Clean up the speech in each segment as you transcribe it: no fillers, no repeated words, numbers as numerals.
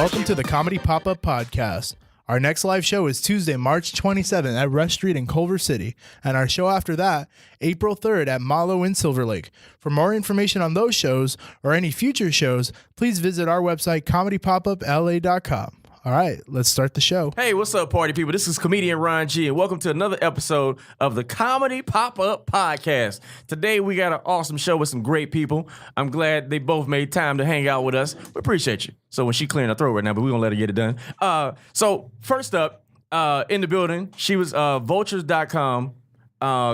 Welcome to the Comedy Pop-Up Podcast. Our next live show is Tuesday, March 27th at Rush Street in Culver City, and our show after that, April 3rd at Malo in Silver Lake. For more information on those shows or any future shows, please visit our website, comedypopupla.com. All right, let's start the show. Hey, what's up, party people? This is comedian Ron G, and welcome to another episode of the Comedy Pop-Up Podcast. Today, we got an awesome show with some great people. I'm glad they both made time to hang out with us. We appreciate you. So when she clearing her throat right now, but we're going to let her get it done. So first up, in the building, she was vultures.com.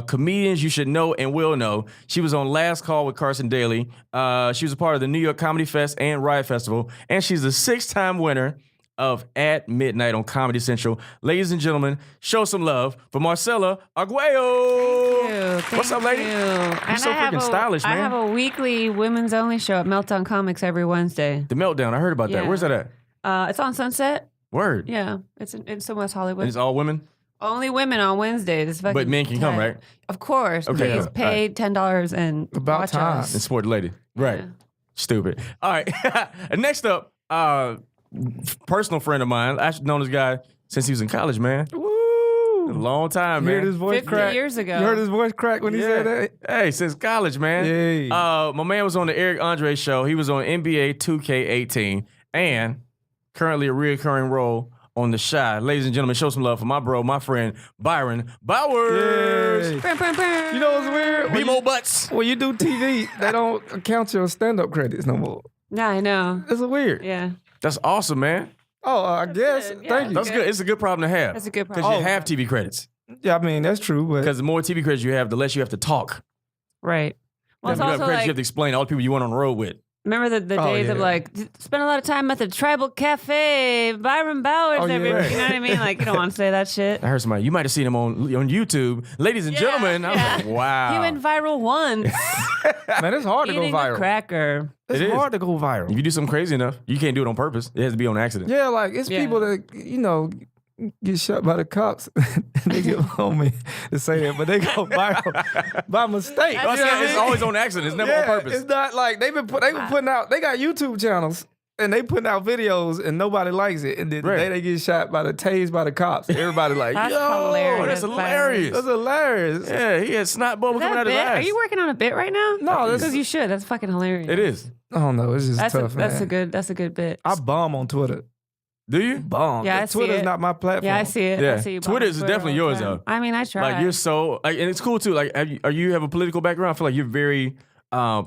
Comedians you should know and will know. She was on Last Call with Carson Daly. She was a part of the New York Comedy Fest and Riot Festival, and she's a 6-time winner of At Midnight on Comedy Central. Ladies and gentlemen, show some love for Marcella Arguello. What's up, lady? You're so freaking stylish, man. I have a weekly women's only show at Meltdown Comics every Wednesday. The Meltdown, I heard about that. Where's that at? It's on Sunset. Word. Yeah, it's in West Hollywood. And it's all women? Only women on Wednesdays. But men can come, right? Of course. Okay. Please pay $10 and About watch time. us. And support the lady. Right. Yeah. Stupid. All right. And next up, personal friend of mine. I've known this guy since he was in college, man. Woo! A long time, You man. heard his voice 50 crack? years ago. You heard his voice crack when he said that? Hey, since college, man. Yay. My man was on the Eric Andre show. He was on NBA 2K18 and currently a reoccurring role on The Shy. Ladies and gentlemen, show some love for my bro, my friend, Byron Bowers. Yay. Brum, brum, brum. You know what's weird? BMO Butts. When you do TV, they don't count your stand-up credits no more. Yeah, I know. It's weird. Yeah. That's awesome, man. Oh, I guess. good. Yeah. Thank you. That's good. It's a good problem to have. That's a good Because problem. you have TV credits. Yeah, I mean, that's true, but Because the more TV credits you have, the less you have to talk. Right. Well, If it's you have also credits, like, you have to explain all the people you went on the road with. remember the days of yeah. like, spend a lot of time at the Tribal Cafe, Byron Bowers, Oh, yeah. you know what I mean? Like, you don't want to say that shit. I heard somebody, you might have seen him on YouTube. Ladies and Yeah, gentlemen, I was yeah. like, wow. He went viral once, man, it's hard to go eating a viral. cracker. It's It is. hard to go viral. If you do something crazy enough, you can't do it on purpose. It has to be on accident. Yeah, like it's Yeah. people that get shot by the cops. They get on me to say that, but they go viral by mistake. Oh, You know what I it's mean? always on accident. It's never on purpose. It's not like they been putting out. They got YouTube channels and they putting out videos and nobody likes it. And then the Right. day they get shot by the cops, everybody like, That's yo, hilarious. that's hilarious. That's hilarious. Yeah, he had snot bubble Is that coming a out of his bit? eyes. Are you working on a bit right now? No, this because you should. That's fucking hilarious. It is. I don't know. It's just tough, man. That's a good bit. I bomb on Twitter. Do you? Bomb. Yeah, I see Twitter's it. not my platform. Yeah, I see it. Yeah. I see you Twitter is bombing definitely all the yours, time. though. I mean, I try. Like you're so, and it's cool too. Like, you have a political background? I feel like you're very, I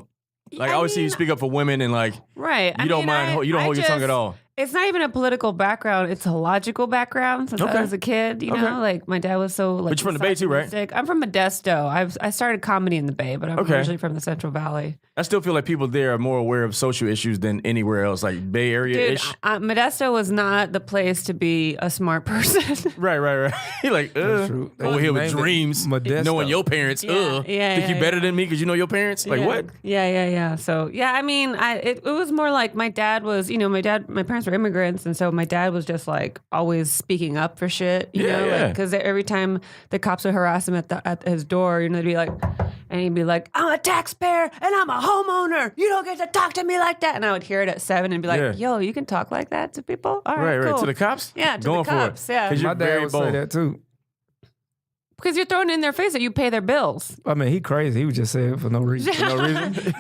always see you speak up for women and like right. you don't mind, you don't hold your tongue at all. It's not even a political background. It's a logical background. Since Okay. I was a kid, you know, Okay. like my dad was so like. But you're from the Bay too, right? misogynistic. I'm from Modesto. I started comedy in the Bay, but I'm Okay. originally from the Central Valley. I still feel like people there are more aware of social issues than anywhere else, like Bay Area Dude, ish. Modesto was not the place to be a smart person. Right. You're like, That's true. They over here with named it dreams, Modesto. knowing your parents. Yeah, Think you better than me because you know your parents? Like yeah. what? Yeah. So yeah, I mean, it was more like my dad was, my parents were immigrants, and so my dad was just like always speaking up for shit, you know, Yeah. like because every time the cops would harass him at his door, they'd be like, and he'd be like, I'm a taxpayer and I'm a homeowner. You don't get to talk to me like that. And I would hear it at 7 and be like, Yeah. yo, you can talk like that to people? All right, Right. cool. To the cops? Yeah, to Going the cops. for it. Yeah. 'Cause you're My dad very would bold. say that too. Because you're throwing in their face that you pay their bills. I mean, he crazy. He would just say it for no reason. For no reason. Say it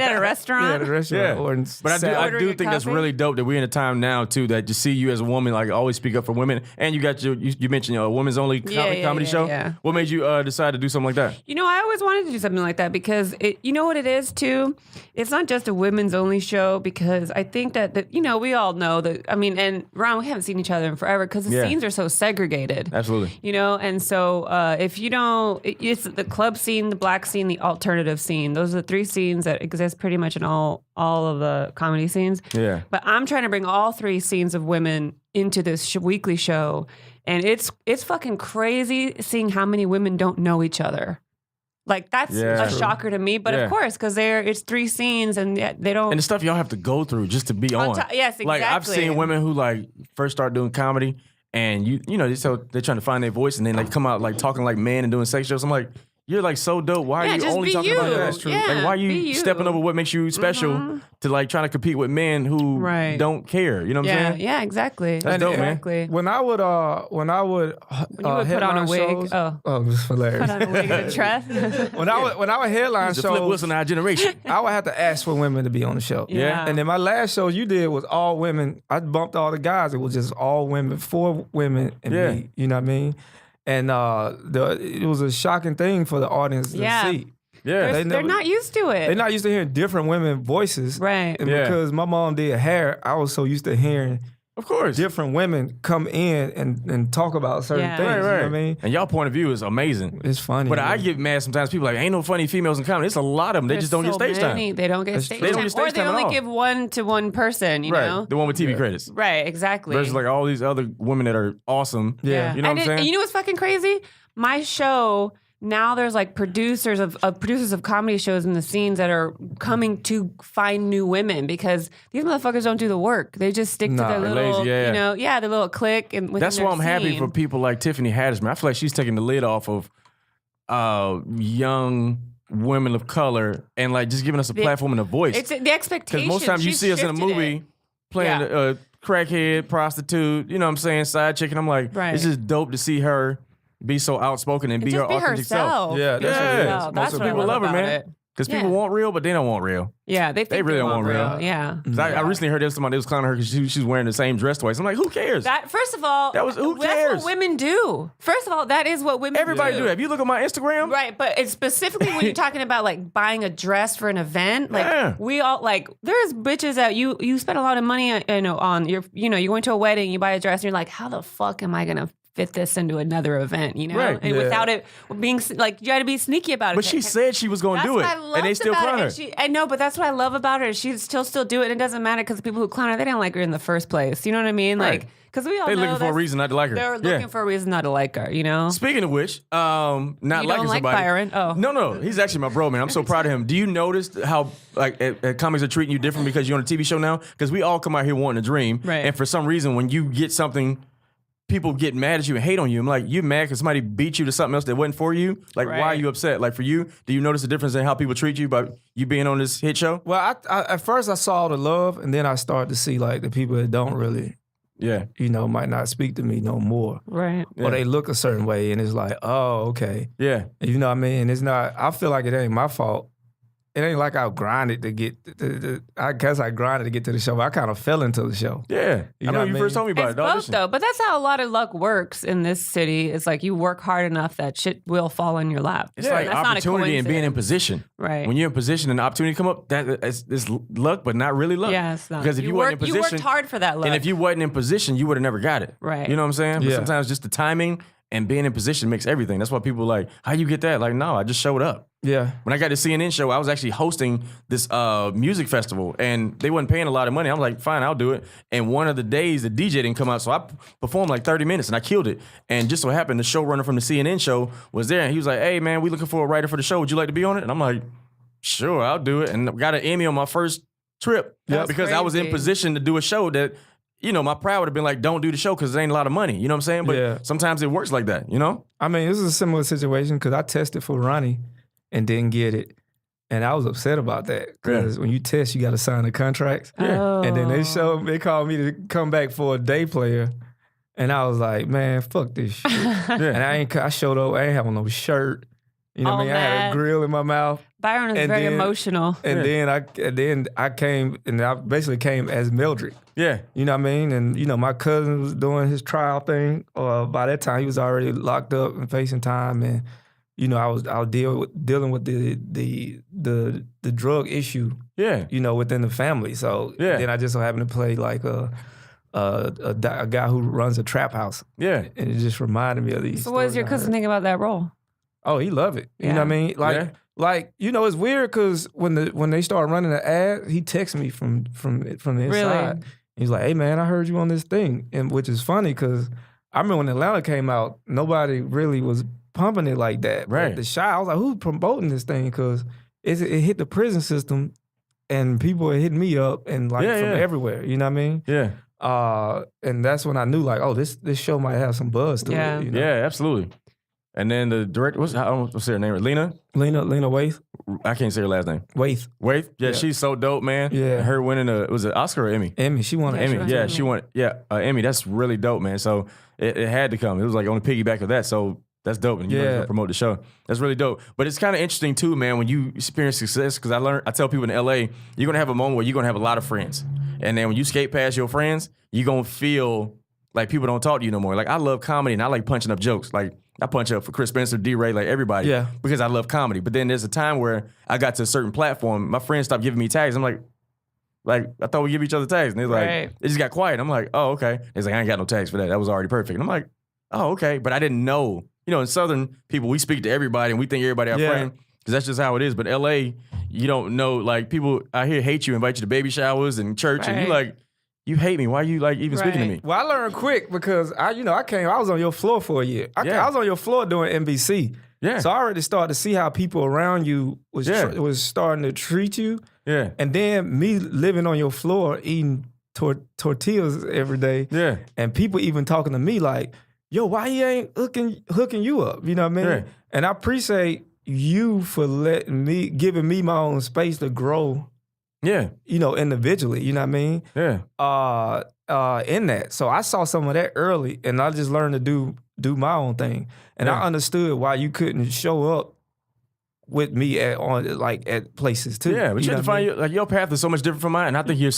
at a Yeah, restaurant. the restaurant. Yeah. Or in But I South- do think that's coffee? really dope that we're in a time now too that to see you as a woman like always speak up for women, and you got you mentioned a women's only comedy show. Yeah. What made you decide to do something like that? I always wanted to do something like that because you know what it is too? It's not just a women's only show because I think that we all know that, I mean, and Ron, we haven't seen each other in forever because the Yeah. scenes are so segregated. Absolutely. And so if you don't, it's the club scene, the black scene, the alternative scene. Those are the 3 scenes that exist pretty much in all of the comedy scenes. Yeah. But I'm trying to bring all 3 scenes of women into this weekly show. And it's fucking crazy seeing how many women don't know each other. Like that's Yeah. a shocker to me, but Yeah. of course, because it's 3 scenes and they don't. And the stuff y'all have to go through just to be on. Yes, Like I've exactly. seen women who like first start doing comedy and they're trying to find their voice and then like come out like talking like men and doing sex shows. I'm like, you're like so dope. Why Yeah, are you just only be talking you. about that? That's true. Yeah, Like, why are be you you. stepping over what makes you special to like trying to compete with men who Right. don't care? You know what I'm saying? Yeah, exactly. That's dope, man. Exactly. When I would When you would put on a headline wig. shows, Oh. it was hilarious. Put on a wig and a dress. when I would headline He's the Flip shows, Wilson of our generation. I would have to ask for women to be on the show. Yeah. And then my last shows you did was all women. I bumped all the guys. It was just all women, 4 women and me. You know what I mean? And it was a shocking thing for the audience to see. Yeah. They're not used to it. They're not used to hearing different women voices. Right. And Yeah. because my mom did hair, I was so used to hearing Of course. different women come in and talk about certain Yeah. things. Right, You know right. what I mean? And y'all point of view is amazing. It's funny. But man. I get mad sometimes. People like, ain't no funny females in comedy. It's a lot of them. They There's just don't get so stage many. time. They don't get stage They don't time. get stage Or they time at only all. give one to one person, you Right. know? The one with TV credits. Right, exactly. Versus like all these other women that are awesome. Yeah. You know what I'm saying? You know what's fucking crazy? My show, now there's like producers of comedy shows in the scenes that are coming to find new women because these motherfuckers don't do the work. They just stick to their they're little, lazy, yeah. their little clique and within That's their why I'm happy scene. for people like Tiffany Haddish, man. I feel like she's taking the lid off of young women of color and like just giving us a platform and a voice. It's the expectation. Because most times you She's see us in a shifted movie it. playing Yeah. a crackhead, prostitute, you know what I'm saying, side chick, and I'm like, Right. it's just dope to see her be so outspoken and be Just her be authentic self. herself. Yeah, that's what it is. Yeah. That's Most what I people love love her, about man. it. Because Yeah. people want real, but they don't want real. Yeah, they think really don't want real. Yeah. 'Cause I recently heard somebody was clowning her because she's wearing the same dress twice. I'm like, who cares? That first of all, who that's cares? what women do. First of all, that is what women Everybody do. do that. If you look at my Instagram, Right, but it's specifically when you're talking about like buying a dress for an event, like Yeah. we all like there's bitches that you spend a lot of money on you're going to a wedding, you buy a dress and you're like, how the fuck am I gonna fit this into another event, you know? Right. And Yeah. without it being like you got to be sneaky about it. but she said she was going to That's do it, what I loved and they still about clown it. her. And I know, but that's what I love about her. She still do it. And it doesn't matter because the people who clown her, they didn't like her in the first place. You know what I mean? Right. Like, because we all They're know looking for a that's- reason not to like her. They're looking for a reason not to like her. You know? Speaking of which, not You liking don't like somebody. Byron? Oh. No, he's actually my bro, man. I'm so proud of him. Do you notice how like comics are treating you different because you're on a TV show now? Because we all come out here wanting to dream, Right. and for some reason, when you get something, people get mad at you and hate on you. I'm like, you mad because somebody beat you to something else that wasn't for you? Like, why are Right. you upset? Like, for you, do you notice the difference in how people treat you by you being on this hit show? Well, I at first I saw the love, and then I started to see like the people that don't really, Yeah, might not speak to me no more, Right. Yeah. or they look a certain way, and it's like, oh, okay, yeah. you know what I mean? It's not. I feel like it ain't my fault. It ain't like I grinded to get. I guess I grinded to get to the show. But I kind of fell into the show. Yeah, You I know know what you I first mean? told me about It's it. both audition. though, but that's how a lot of luck works in this city. It's like you work hard enough that shit will fall in your lap. It's like That's not a opportunity and being in coincidence. position. Right. When you're in position and the opportunity come up, it's luck, but not really luck. Yeah, it's not. Because if you wasn't in you position, worked hard for that luck. and if you wasn't in position, you would have never got it. Right. You know what I'm saying? But Yeah. sometimes just the timing and being in position makes everything. That's why people are like, how you get that? Like, no, I just showed up. Yeah. When I got the CNN show, I was actually hosting this music festival, and they wasn't paying a lot of money. I was like, fine, I'll do it. And one of the days, the DJ didn't come out, so I performed like 30 minutes, and I killed it. And just so happened, the showrunner from the CNN show was there, and he was like, hey, man, we looking for a writer for the show. Would you like to be on it? And I'm like, sure, I'll do it. And got an Emmy on my first trip That's because I was in crazy. position to do a show that, my pride would have been like, don't do the show because it ain't a lot of money. You know what I'm saying? But Yeah. sometimes it works like that, you know? I mean, this is a similar situation because I tested for Ronnie and didn't get it. And I was upset about that because when you test, you got to sign the contracts. Oh. And then they called me to come back for a day player. And I was like, man, fuck this shit. And I showed up, I ain't having no shirt. You know what I All mean? I had mad. a grill in my mouth. Byron is and very then- emotional. And then I came, and I basically came as Mildred. Yeah. You know what I mean? And, my cousin was doing his trial thing. By that time, he was already locked up and facing time. And, I was dealing with the drug issue, Yeah. within the family. So Yeah. then I just so happened to play like a guy who runs a trap house. Yeah. And it just reminded me of these. So what does stories your I cousin heard. think about that role? Oh, he loved it. You know Yeah. what I mean? Yeah. It's weird because when they started running the ad, he texted me from the inside. Really? He's like, "Hey man, I heard you on this thing," and which is funny because I remember when Atlanta came out, nobody really was pumping it like that. But Right. The Shy, I was like, "Who's promoting this thing?" Because it hit the prison system, and people were hitting me up and from everywhere. You know what I mean? Yeah. And that's when I knew like, oh, this show might have some buzz to Yeah. it. Yeah, absolutely. And then the director, what's her name? Lena Waithe. I can't say her last name. Waithe. Yeah, she's so dope, man. Yeah. Her winning was it Oscar or Emmy? Emmy. She won an Emmy. Yeah, she won. Yeah, Emmy. That's really dope, man. So it had to come. It was like on the piggyback of that. So that's dope. And you might as well promote the show. That's really dope. But it's kind of interesting too, man, when you experience success. Because I tell people in LA, you're gonna have a moment where you're gonna have a lot of friends, and then when you skate past your friends, you're gonna feel like people don't talk to you no more. Like I love comedy and I like punching up jokes. Like I punch up for Chris Spencer, D-Ray, like everybody. Yeah. Because I love comedy. But then there's a time where I got to a certain platform, my friends stopped giving me tags. I'm like, I thought we give each other tags. And they're like, Right. it just got quiet. I'm like, oh, okay. It's like, I ain't got no tags for that. That was already perfect. And I'm like, oh, okay. But I didn't know. You know, in Southern people, we speak to everybody and we think everybody our friend. Because that's just how it is. But LA, you don't know, like people out here hate you, invite you to baby showers and church. And you like, you hate me. Why are you like even speaking to me? Well, I learned quick because I was on your floor for a year. I was on your floor doing NBC. Yeah. So I already started to see how people around you was starting to treat you. Yeah. And then me living on your floor eating tortillas every day. Yeah. And people even talking to me like, yo, why you ain't hooking you up? You know what I mean? Yeah. And I appreciate you for giving me my own space to grow. Yeah. You know, individually, you know what I mean? Yeah. In that. So I saw some of that early and I just learned to do my own thing. And I understood why you couldn't show up with me at places too. Yeah, but you have to find your path is so much different from mine. And I think you're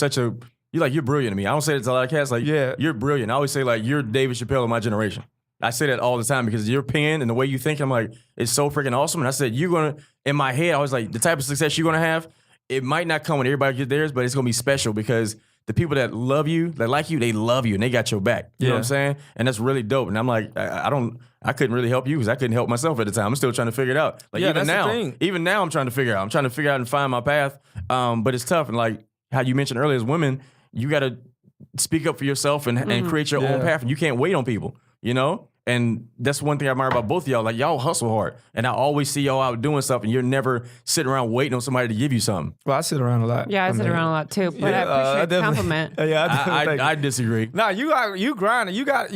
brilliant to me. I don't say it to a lot of cats like you're brilliant. I always say like you're David Chappelle of my generation. I say that all the time because your pen and the way you think, I'm like, it's so freaking awesome. And I said, in my head, I was like, the type of success you're gonna have, it might not come when everybody gets theirs, but it's gonna be special because the people that love you, that like you, they love you and they got your back. You know what I'm saying? And that's really dope. And I'm like, I couldn't really help you because I couldn't help myself at the time. I'm still trying to figure it out. Like even now I'm trying to figure out. I'm trying to figure out and find my path. But it's tough. And like how you mentioned earlier, as women, you got to speak up for yourself and create your own path. And you can't wait on people, you know? And that's one thing I admire about both of y'all. Like, y'all hustle hard. And I always see y'all out doing stuff, and you're never sitting around waiting on somebody to give you something. Well, I sit around a lot. Yeah, I sit around a lot too. But I appreciate the compliment. I disagree. Nah, you grinding. You got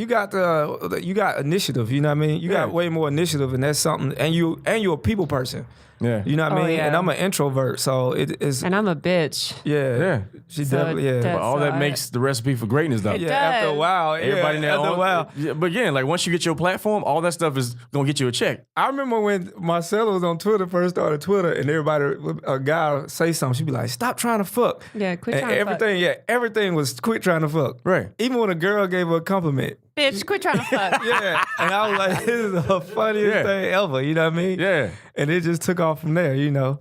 initiative. You know what I mean? You got way more initiative, and that's something. And you're a people person. Yeah. You know what I mean? Yeah. And I'm an introvert, so it is. And I'm a bitch. Yeah. She definitely. Yeah. But all that makes the recipe for greatness, though. It After a while, everybody now. After a while. But again, like once you get your platform, all that stuff is gonna get you a check. I remember when Marcella was on Twitter, first started Twitter, and a guy would say something, she'd be like, "Stop trying to fuck." Yeah, quit and trying to fuck. everything was quit trying to fuck. Right. Even when a girl gave her a compliment. Bitch, quit trying to fuck. Yeah. And I was like, this is the funniest thing ever, you know what I mean? Yeah. And it just took off from there, you know.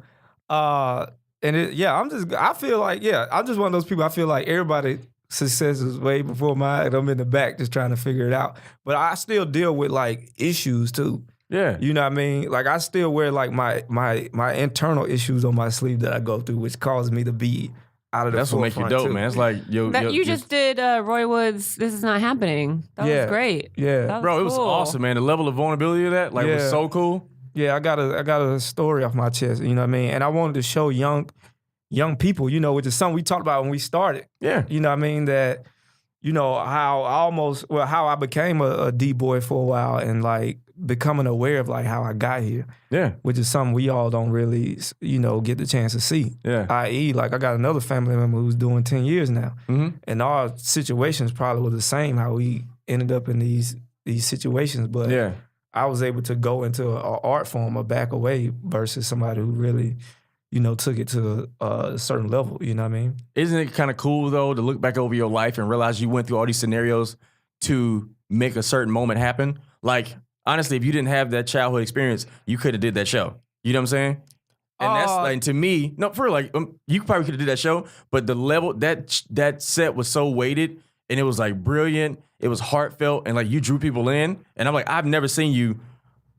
I feel like, I'm just one of those people, I feel like everybody success is way before mine, and I'm in the back just trying to figure it out. But I still deal with like issues too. Yeah. You know what I mean? Like I still wear like my internal issues on my sleeve that I go through, which causes me to be out of the That's what makes you dope, too. man. It's like you just did Roy Wood's This Is Not Happening. That was great. Yeah. That was bro, it was cool. awesome, man. The level of vulnerability of that, like, was so cool. Yeah, I got a story off my chest, you know what I mean? And I wanted to show young people, you know, which is something we talked about when we started. Yeah. You know what I mean? That, you know, how I became a D-boy for a while and like becoming aware of like how I got here. Yeah. Which is something we all don't really, you know, get the chance to see. Yeah. I.e., like I got another family member who's doing 10 years now. Mm-hmm. And our situations probably were the same, how we ended up in these situations. But Yeah. I was able to go into an art form or back away versus somebody who really, you know, took it to a certain level. You know what I mean? Isn't it kind of cool, though, to look back over your life and realize you went through all these scenarios to make a certain moment happen? Like, honestly, if you didn't have that childhood experience, you could have did that show. You know what I'm saying? And that's like, to me, no, for like, you probably could have did that show, but the level, that set was so weighted and it was like brilliant. It was heartfelt and like you drew people in. And I'm like, I've never seen you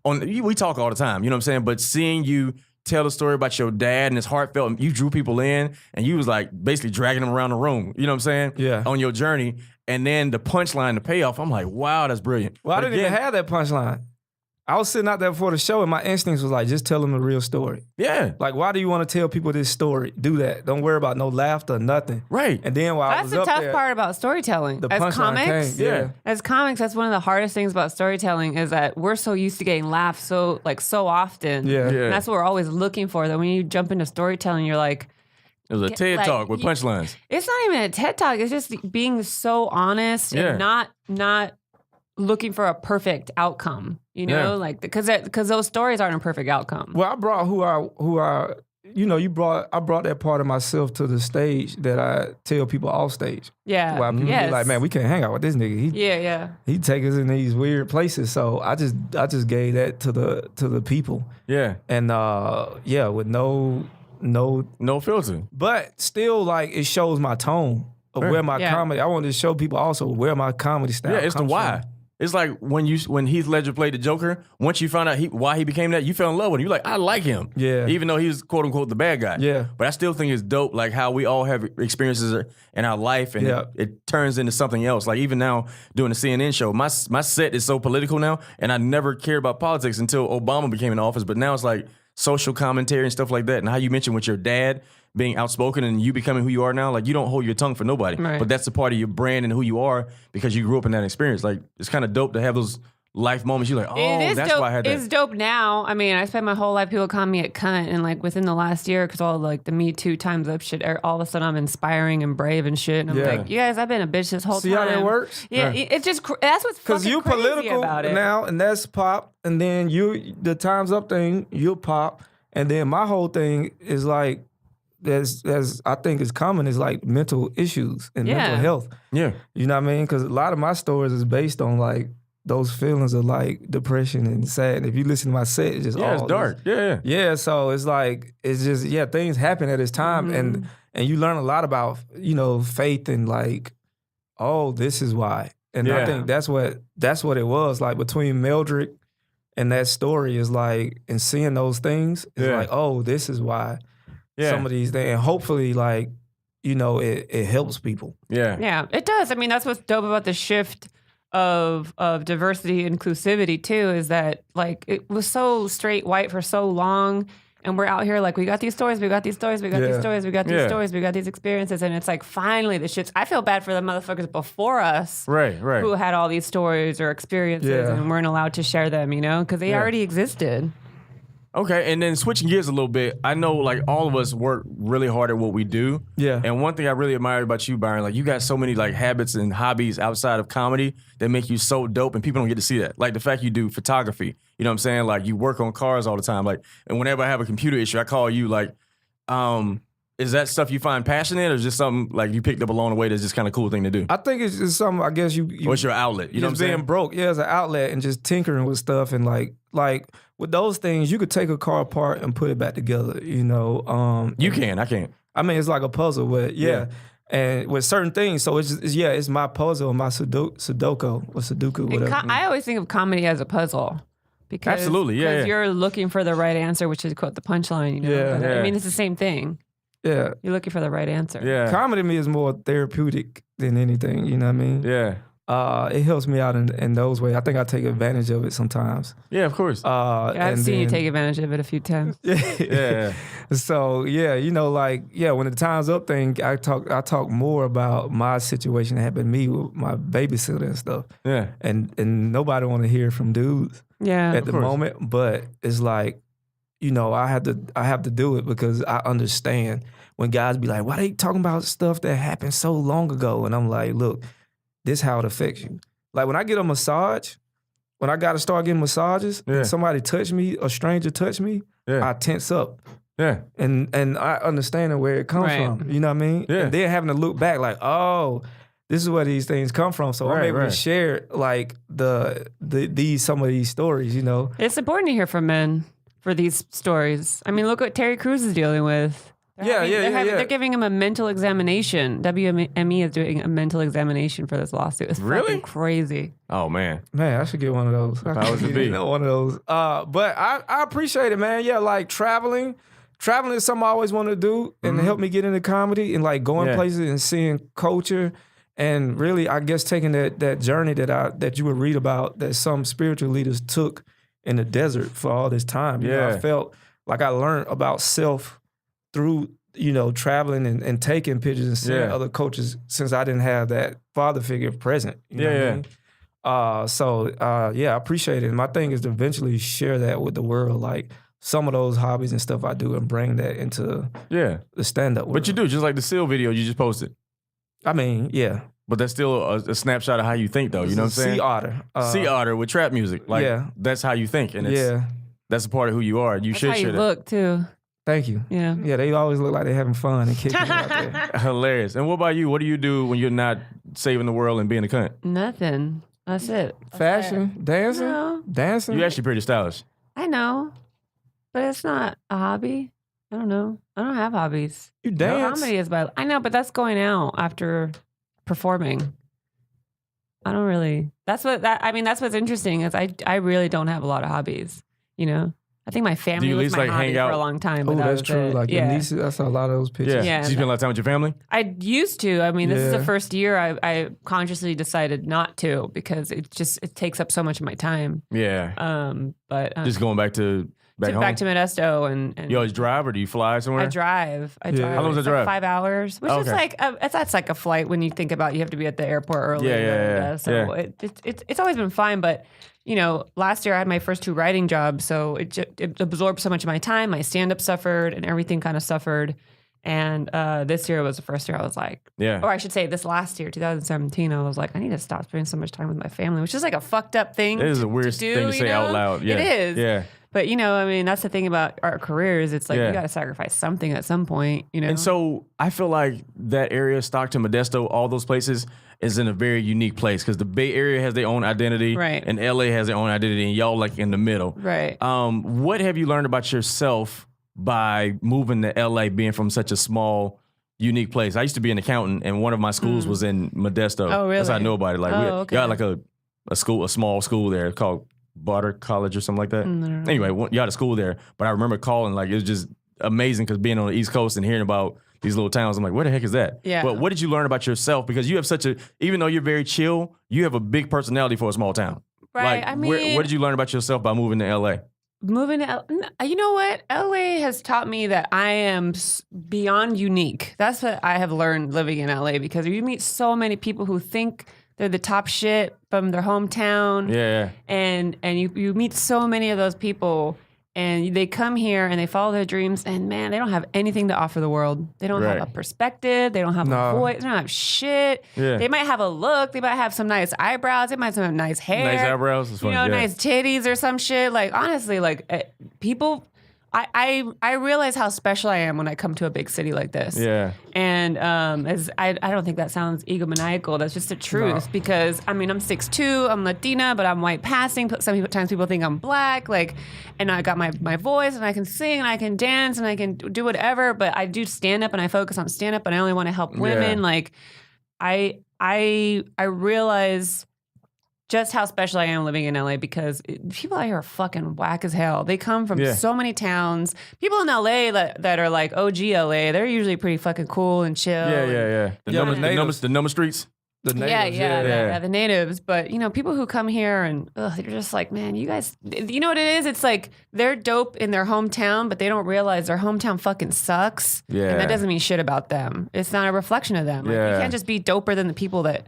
we talk all the time, you know what I'm saying? But seeing you tell the story about your dad and it's heartfelt and you drew people in and you was like basically dragging them around the room, you know what I'm saying? Yeah. On your journey. And then the punchline, the payoff, I'm like, wow, that's brilliant. Well, But I didn't even have that punchline. I was sitting out there before the show, and my instincts was like, just tell them the real story. Yeah. Like, why do you want to tell people this story? Do that. Don't worry about no laughter, nothing. Right. And then while I That's was the up tough there, part about storytelling. the As punchline comics, came. Yeah. as comics, that's one of the hardest things about storytelling is that we're so used to getting laughed so often. Yeah. Yeah. And that's what we're always looking for. That when you jump into storytelling, you're like, It was a TED like, Talk with you- punchlines. it's not even a TED Talk. It's just being so honest Yeah. and not looking for a perfect outcome. You know, Yeah. like because those stories aren't a perfect outcome. Well, I brought I brought that part of myself to the stage that I tell people off stage. Yeah. Why people Yes. be like, man, we can't hang out with this nigga. Yeah. He take us in these weird places. So I just gave that to the people. Yeah. And with no, No filter. but still like it shows my tone of Right. where my Yeah. comedy. I wanted to show people also where my comedy style. Yeah, it's the comes why. from. It's like when Heath Ledger played the Joker, once you found out why he became that, you fell in love with him. You're like, I like him. Yeah. Even though he was quote unquote the bad guy. Yeah. But I still think it's dope, like how we all have experiences in our life and Yeah. it turns into something else. Like even now doing the CNN show, my set is so political now, and I never cared about politics until Obama became in office. But now it's like social commentary and stuff like that. And how you mentioned with your dad being outspoken and you becoming who you are now, like you don't hold your tongue for nobody. Right. But that's a part of your brand and who you are because you grew up in that experience. Like it's kind of dope to have those life moments. You're like, oh, It is that's dope. why I had that. It's dope now. I mean, I spent my whole life people call me a cunt, and like within the last year, because all like the Me Too times up shit, all of a sudden I'm inspiring and brave and shit. And I'm Yeah. like, you guys, I've been a bitch this whole See time. how that works? Yeah, it's just that's what's Because fucking you crazy political about it. now, and that's pop, and then the Time's Up thing, you'll pop, and then my whole thing is like, as I think is common, is like mental issues and mental Yeah. health. Yeah. You know what I mean? Because a lot of my stories is based on like those feelings of like depression and sad. And if you listen to my set, it's just Yeah, it's all dark. this- Yeah. Yeah, so it's like it's just things happen at this time, Mm-hmm. and you learn a lot about faith and like, oh, this is why. And I Yeah. think that's what it was like between Mildred and that story is like, and seeing those things is Yeah. like, oh, this is why Yeah. some of these things, and hopefully like it helps people. Yeah. Yeah, it does. I mean, that's what's dope about the shift of diversity, inclusivity too, is that like it was so straight white for so long. And we're out here like, we got these stories, we got these stories, we got these Yeah. stories, we got these Yeah. stories, we got these experiences. And it's like, finally, the shit's, I feel bad for the motherfuckers before us Right. who had all these stories or experiences Yeah. and weren't allowed to share them, because they Yeah. already existed. Okay, and then switching gears a little bit, I know like all of us work really hard at what we do. Yeah. And one thing I really admire about you, Byron, like you got so many like habits and hobbies outside of comedy that make you so dope, and people don't get to see that. Like the fact you do photography, you know what I'm saying? Like you work on cars all the time. Like, and whenever I have a computer issue, I call you. Like, is that stuff you find passionate, or just something like you picked up along the way that's just kind of cool thing to do? I think it's just something. I guess you What's your outlet? You know what I'm just saying? being broke, as an outlet and just tinkering with stuff and like with those things, you could take a car apart and put it back together. You can, I can't. I mean, it's like a puzzle, but Yeah. and with certain things. So it's my puzzle, my Sudoku, whatever. I always think of comedy as a puzzle. Because, Absolutely, yeah, because yeah. you're looking for the right answer, which is quote the punchline. Yeah. But, I Yeah. mean, it's the same thing. Yeah, You're looking for the right answer. Yeah. comedy to me is more therapeutic than anything. You know what I mean? Yeah. It helps me out in those ways. I think I take advantage of it sometimes. Yeah, of course. Yeah, I've seen you take advantage of it a few times. Yeah. So when the Time's Up thing, I talk more about my situation that happened to me with my babysitter and stuff. Yeah. And nobody want to hear from dudes Yeah. at the course. moment, but it's like, I have to do it because I understand when guys be like, why they talking about stuff that happened so long ago? And I'm like, look, this how it affects you. Like when I get a massage, when I got to start getting massages, Yeah. and somebody touch me, a stranger touch me, Yeah. I tense up. Yeah. And I understand where it comes Right. from. You know what I mean? Yeah. And then having to look back like, oh, this is where these things come from. So I'm Right, able right. to share like some of these stories, It's important to hear from men for these stories. I mean, look what Terry Crews is dealing with. They're giving him a mental examination. WME is doing a mental examination for this lawsuit. It's Really? fucking crazy. Oh man. Man, I should get one of those. Powers that be. One of those. But I appreciate it, man. Yeah, like traveling. Traveling is something I always wanted to do and help me get into comedy and like going Yeah. places and seeing culture. And really, I guess taking that journey that you would read about that some spiritual leaders took in the desert for all this time. You know, I felt like I learned about self through, traveling and taking pictures and seeing other coaches since I didn't have that father figure present. You know what I mean? I appreciate it. And my thing is to eventually share that with the world, like some of those hobbies and stuff I do, and bring that into the stand-up world. But you do, just like the Seal video you just posted. I mean, yeah. But that's still a snapshot of how you think, though. You know what I'm saying? Sea otter. Sea otter with trap music. Like, that's how you think. And that's a part of who you are. You should how share you that. look, too. Thank you. Yeah. Yeah, they always look like they're having fun and kicking it out there. Hilarious. And what about you? What do you do when you're not saving the world and being a cunt? Nothing. That's it. Fashion? Dancing? No. Dancing? You're actually pretty stylish. I know. But it's not a hobby. I don't know. I don't have hobbies. You dance? Comedy is I know, but that's going out after performing. I don't really. That's what's interesting is I really don't have a lot of hobbies. I think my family was my hobby for a long time. But that's true. it. Like your nieces, I saw a lot of those pictures. Yeah. So you spend a lot of time with your family? I used to. I mean, this is the first year I consciously decided not to because it takes up so much of my time. Yeah. But just going back to home? Back to Modesto and you always drive or do you fly somewhere? I drive. How long does it It's drive? 5 hours, which is like that's like a flight when you think about you have to be at the airport early. So it's always been fine, but last year I had my first 2 writing jobs, so it absorbed so much of my time. My stand-up suffered and everything kind of suffered. And this year was the first year I was like, or I should say this last year, 2017, I was like, I need to stop spending so much time with my family, which is like a fucked up thing. It is a weird thing to say out loud. Yeah. It is. Yeah. But, that's the thing about our careers. It's like you got to sacrifice something at some point, And so I feel like that area, Stockton, Modesto, all those places is in a very unique place because the Bay Area has their own identity. Right. And LA has their own identity and y'all like in the middle. Right. What have you learned about yourself by moving to LA, being from such a small, unique place? I used to be an accountant and one of my schools was in Modesto. Oh, really? That's how I know about it. Like okay. you had like a small school there called Barter College or something like that. Anyway, you had a school there, but I remember calling, like, it was just amazing because being on the East Coast and hearing about these little towns, I'm like, where the heck is that? Yeah. But what did you learn about yourself? Because you have even though you're very chill, you have a big personality for a small town. Right. Like, what did you learn about yourself by moving to LA? Moving to you know what? LA has taught me that I am beyond unique. That's what I have learned living in LA because you meet so many people who think they're the top shit from their hometown. Yeah. And you meet so many of those people and they come here and they follow their dreams and man, they don't have anything to offer the world. They don't have a perspective. They don't have a voice. They don't have shit. Yeah. They might have a look. They might have some nice eyebrows. They might have some nice hair. Nice eyebrows. That's funny. Nice titties or some shit. Like, honestly, like people... I realize how special I am when I come to a big city like this. Yeah. And I don't think that sounds egomaniacal. That's just the truth. Because I'm 6'2", I'm Latina, but I'm white passing. Sometimes people think I'm black. Like, and I got my voice, and I can sing, and I can dance, and I can do whatever. But I do stand up, and I focus on stand up, and I only want to help women. Yeah. Like, I realize just how special I am living in LA because people out here are fucking whack as hell. They come from so many towns. People in LA that are like OG LA, they're usually pretty fucking cool and chill. Yeah. The number streets. The natives, the natives. But, people who come here and they're just like, man, you guys, you know what it is? It's like they're dope in their hometown, but they don't realize their hometown fucking sucks. Yeah. And that doesn't mean shit about them. It's not a reflection of them. Like, you can't just be doper than the people that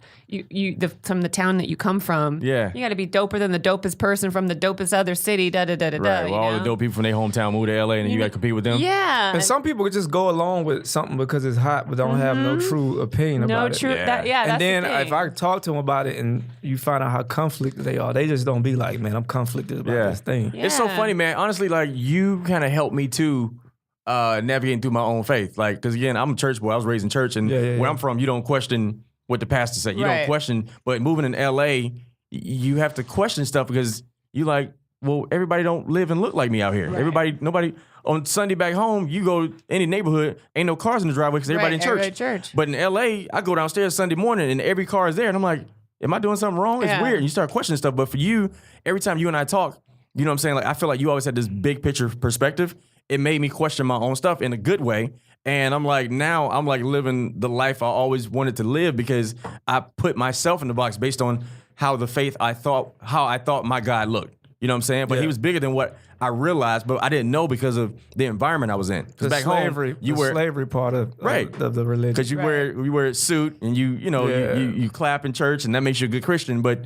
from the town that you come from. Yeah. You got to be doper than the dopest person from the dopest other city, Right. Well, all the dope people from their hometown move to LA and then you got to compete with them. Yeah. And some people could just go along with something because it's hot, but don't have no true opinion about it. And then if I talk to them about it and you find out how conflicted they are, they just don't be like, man, I'm conflicted about this thing. Yeah. It's so funny, man. Honestly, like, you kind of helped me too, navigating through my own faith. Like, because again, I'm a church boy. I was raised in church, and where I'm from, you don't question what the pastor said. You don't question. But moving in LA, you have to question stuff because you like, well, everybody don't live and look like me out here. Right. Nobody. On Sunday back home, you go any neighborhood, ain't no cars in the driveway because everybody in church. But in LA, I go downstairs Sunday morning and every car is there, and I'm like, am I doing something wrong? It's weird. And you start questioning stuff. But for you, every time you and I talk, you know what I'm saying? Like, I feel like you always had this big picture perspective. It made me question my own stuff in a good way. And I'm like, now I'm like living the life I always wanted to live because I put myself in the box based on how I thought my God looked. You know what I'm saying? But he was bigger than what I realized, but I didn't know because of the environment I was in. Because back slavery, home, you the were slavery part of the religion. because you wear a suit and you clap in church and that makes you a good Christian, but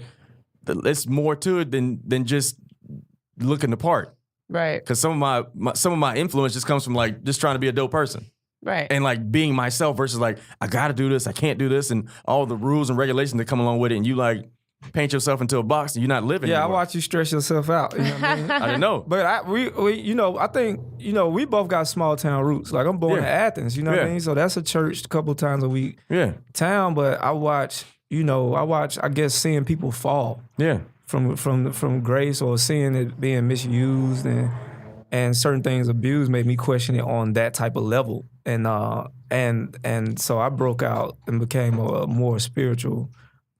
it's more to it than just looking the part. Right. Because some of my influence just comes from like just trying to be a dope person. Right. And like being myself versus like, I gotta do this, I can't do this, and all the rules and regulations that come along with it, and you like paint yourself into a box and you're not living anymore. I watch you stress yourself out. You know what I mean? I didn't know. But I think, we both got small town roots. Like I'm born in Athens, you know what I mean? So that's a church a couple times a week. Yeah. Town, but I watch, I guess seeing people fall. Yeah. From grace or seeing it being misused and certain things abused made me question it on that type of level. And so I broke out and became a more spiritual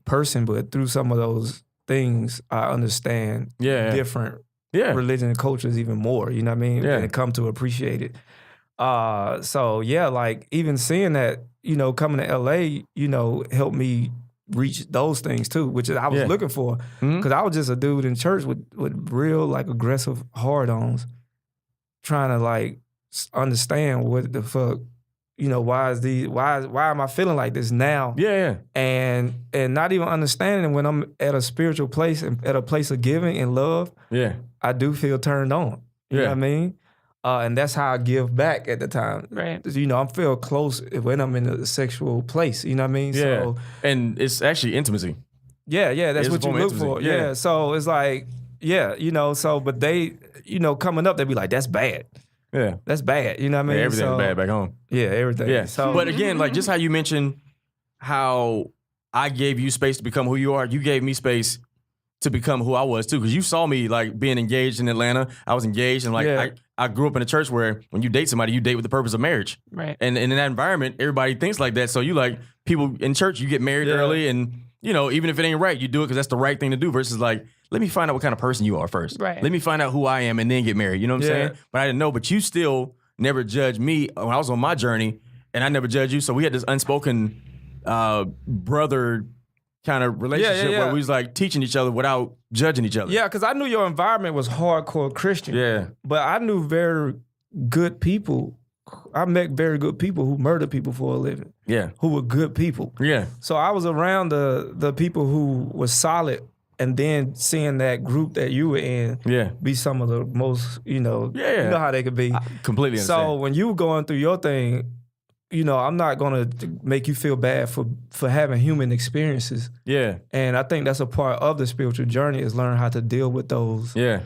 person, but through some of those things, I understand different religion and cultures even more, you know what I mean? And come to appreciate it. Like even seeing that, coming to LA, helped me reach those things too, which I was looking for. Because I was just a dude in church with real like aggressive hard-ons trying to like understand what the fuck, why am I feeling like this now? Yeah. And not even understanding when I'm at a spiritual place and at a place of giving and love, I do feel turned on. You know what I mean? And that's how I give back at the time. Right. I feel close when I'm in a sexual place. You know what I mean? Yeah. So, and it's actually intimacy. Yeah, that's what you look for. Yeah. So it's like, but they, coming up, they be like, that's bad. Yeah. That's bad. You know what I mean? Yeah, everything's bad back home. Yeah, everything. Yeah. So, but again, like just how you mentioned how I gave you space to become who you are, you gave me space to become who I was too. Because you saw me like being engaged in Atlanta. I was engaged and like I grew up in a church where when you date somebody, you date with the purpose of marriage. Right. And in that environment, everybody thinks like that. So you like people in church, you get married early and even if it ain't right, you do it because that's the right thing to do versus like, let me find out what kind of person you are first. Right. Let me find out who I am and then get married. You know what I'm saying? But I didn't know, but you still never judged me when I was on my journey and I never judged you. So we had this unspoken brother kind of relationship where we was like teaching each other without judging each other. Yeah, because I knew your environment was hardcore Christian. Yeah. But I knew very good people. I met very good people who murdered people for a living. Yeah. Who were good people. Yeah. So I was around the people who were solid and then seeing that group that you were in be some of the most, you know how they could be. I completely understand. So when you were going through your thing, I'm not going to make you feel bad for having human experiences. Yeah. And I think that's a part of the spiritual journey is learn how to deal with those. Yeah.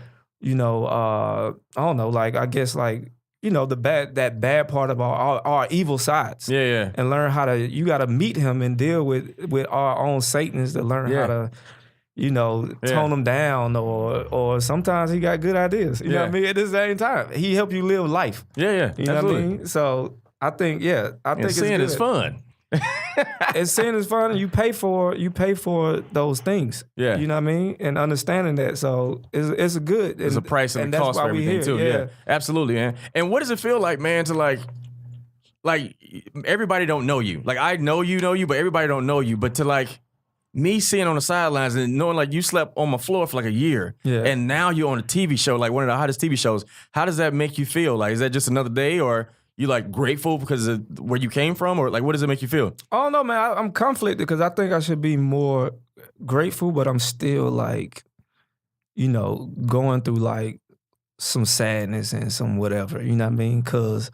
I don't know, like, I guess, like, that bad part of our evil sides. Yeah, yeah. And learn how to, you got to meet him and deal with our own Satans to learn how to, tone them down or sometimes he got good ideas. You know what I mean? At the same time, he help you live life. Yeah, yeah. You know what I mean? So I think, I think sin is fun. And sin is fun, and you pay for those things. Yeah, you know what I mean, and understanding that. So it's a good. There's a price and a cost for everything too. Yeah, absolutely, man. And what does it feel like, man, to like everybody don't know you. Like I know you, but everybody don't know you. But to like me seeing on the sidelines and knowing like you slept on my floor for like a year, and now you're on a TV show, like one of the hottest TV shows. How does that make you feel? Like, is that just another day, or you like grateful because of where you came from, or like what does it make you feel? Oh no, man, I'm conflicted because I think I should be more grateful, but I'm still like, going through like some sadness and some whatever. You know what I mean? Because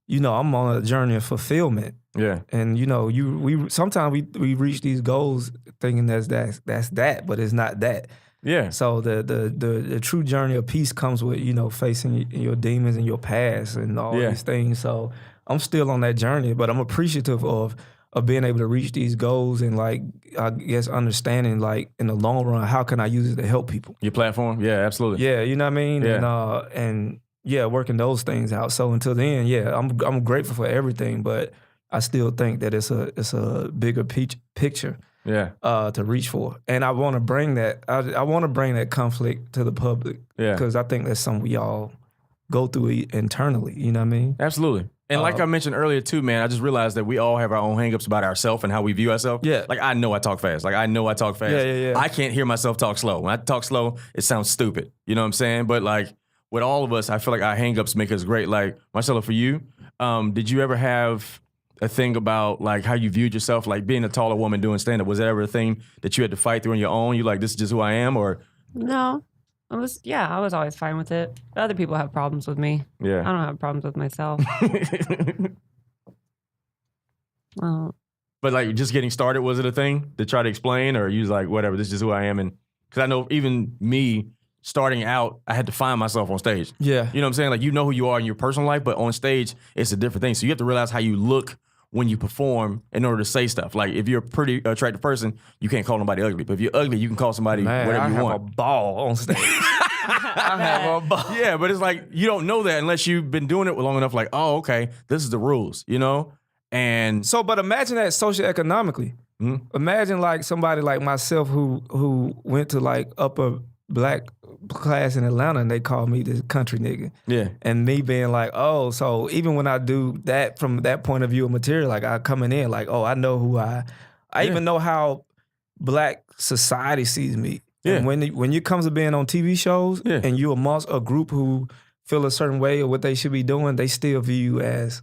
I'm on a journey of fulfillment. Yeah, and we sometimes we reach these goals thinking that's that, but it's not that. Yeah. So the true journey of peace comes with, facing your demons and your past and all these things. So I'm still on that journey, but I'm appreciative of being able to reach these goals and like, I guess, understanding like in the long run, how can I use it to help people? Your platform? Yeah, absolutely. Yeah, you know what I mean? Yeah. And working those things out. So until then, I'm grateful for everything, but I still think that it's a bigger picture. Yeah. To reach for. And I want to bring that. I want to bring that conflict to the public. Yeah. Because I think that's something we all go through internally. You know what I mean? Absolutely. And like I mentioned earlier too, man, I just realized that we all have our own hangups about ourselves and how we view ourselves. Yeah. Like I know I talk fast. Yeah. I can't hear myself talk slow. When I talk slow, it sounds stupid. You know what I'm saying? But like with all of us, I feel like our hangups make us great. Like Marcella, for you, did you ever have a thing about like how you viewed yourself, like being a taller woman doing stand-up? Was that ever a thing that you had to fight through on your own? You like, this is just who I am, or? No. I was always fine with it. Other people have problems with me. Yeah. I don't have problems with myself. Well, But like just getting started, was it a thing to try to explain, or you was like, whatever, this is just who I am? And because I know even me starting out, I had to find myself on stage. Yeah. You know what I'm saying? Like, you know who you are in your personal life, but on stage, it's a different thing. So you have to realize how you look when you perform in order to say stuff. Like, if you're a pretty attractive person, you can't call nobody ugly. But if you're ugly, you can call somebody whatever you want. I have a ball on stage. I have a ball. Yeah, but it's like, you don't know that unless you've been doing it long enough. Like, oh, okay, this is the rules, you know? And So, but imagine that socioeconomically. Imagine like somebody like myself who went to like upper black class in Atlanta and they call me this country nigga. yeah, And me being like, oh, so even when I do that from that point of view of material, like I coming in like, oh, I know who I even know how black society sees me. Yeah. And when it comes to being on TV shows and you amongst a group who feel a certain way or what they should be doing, they still view you as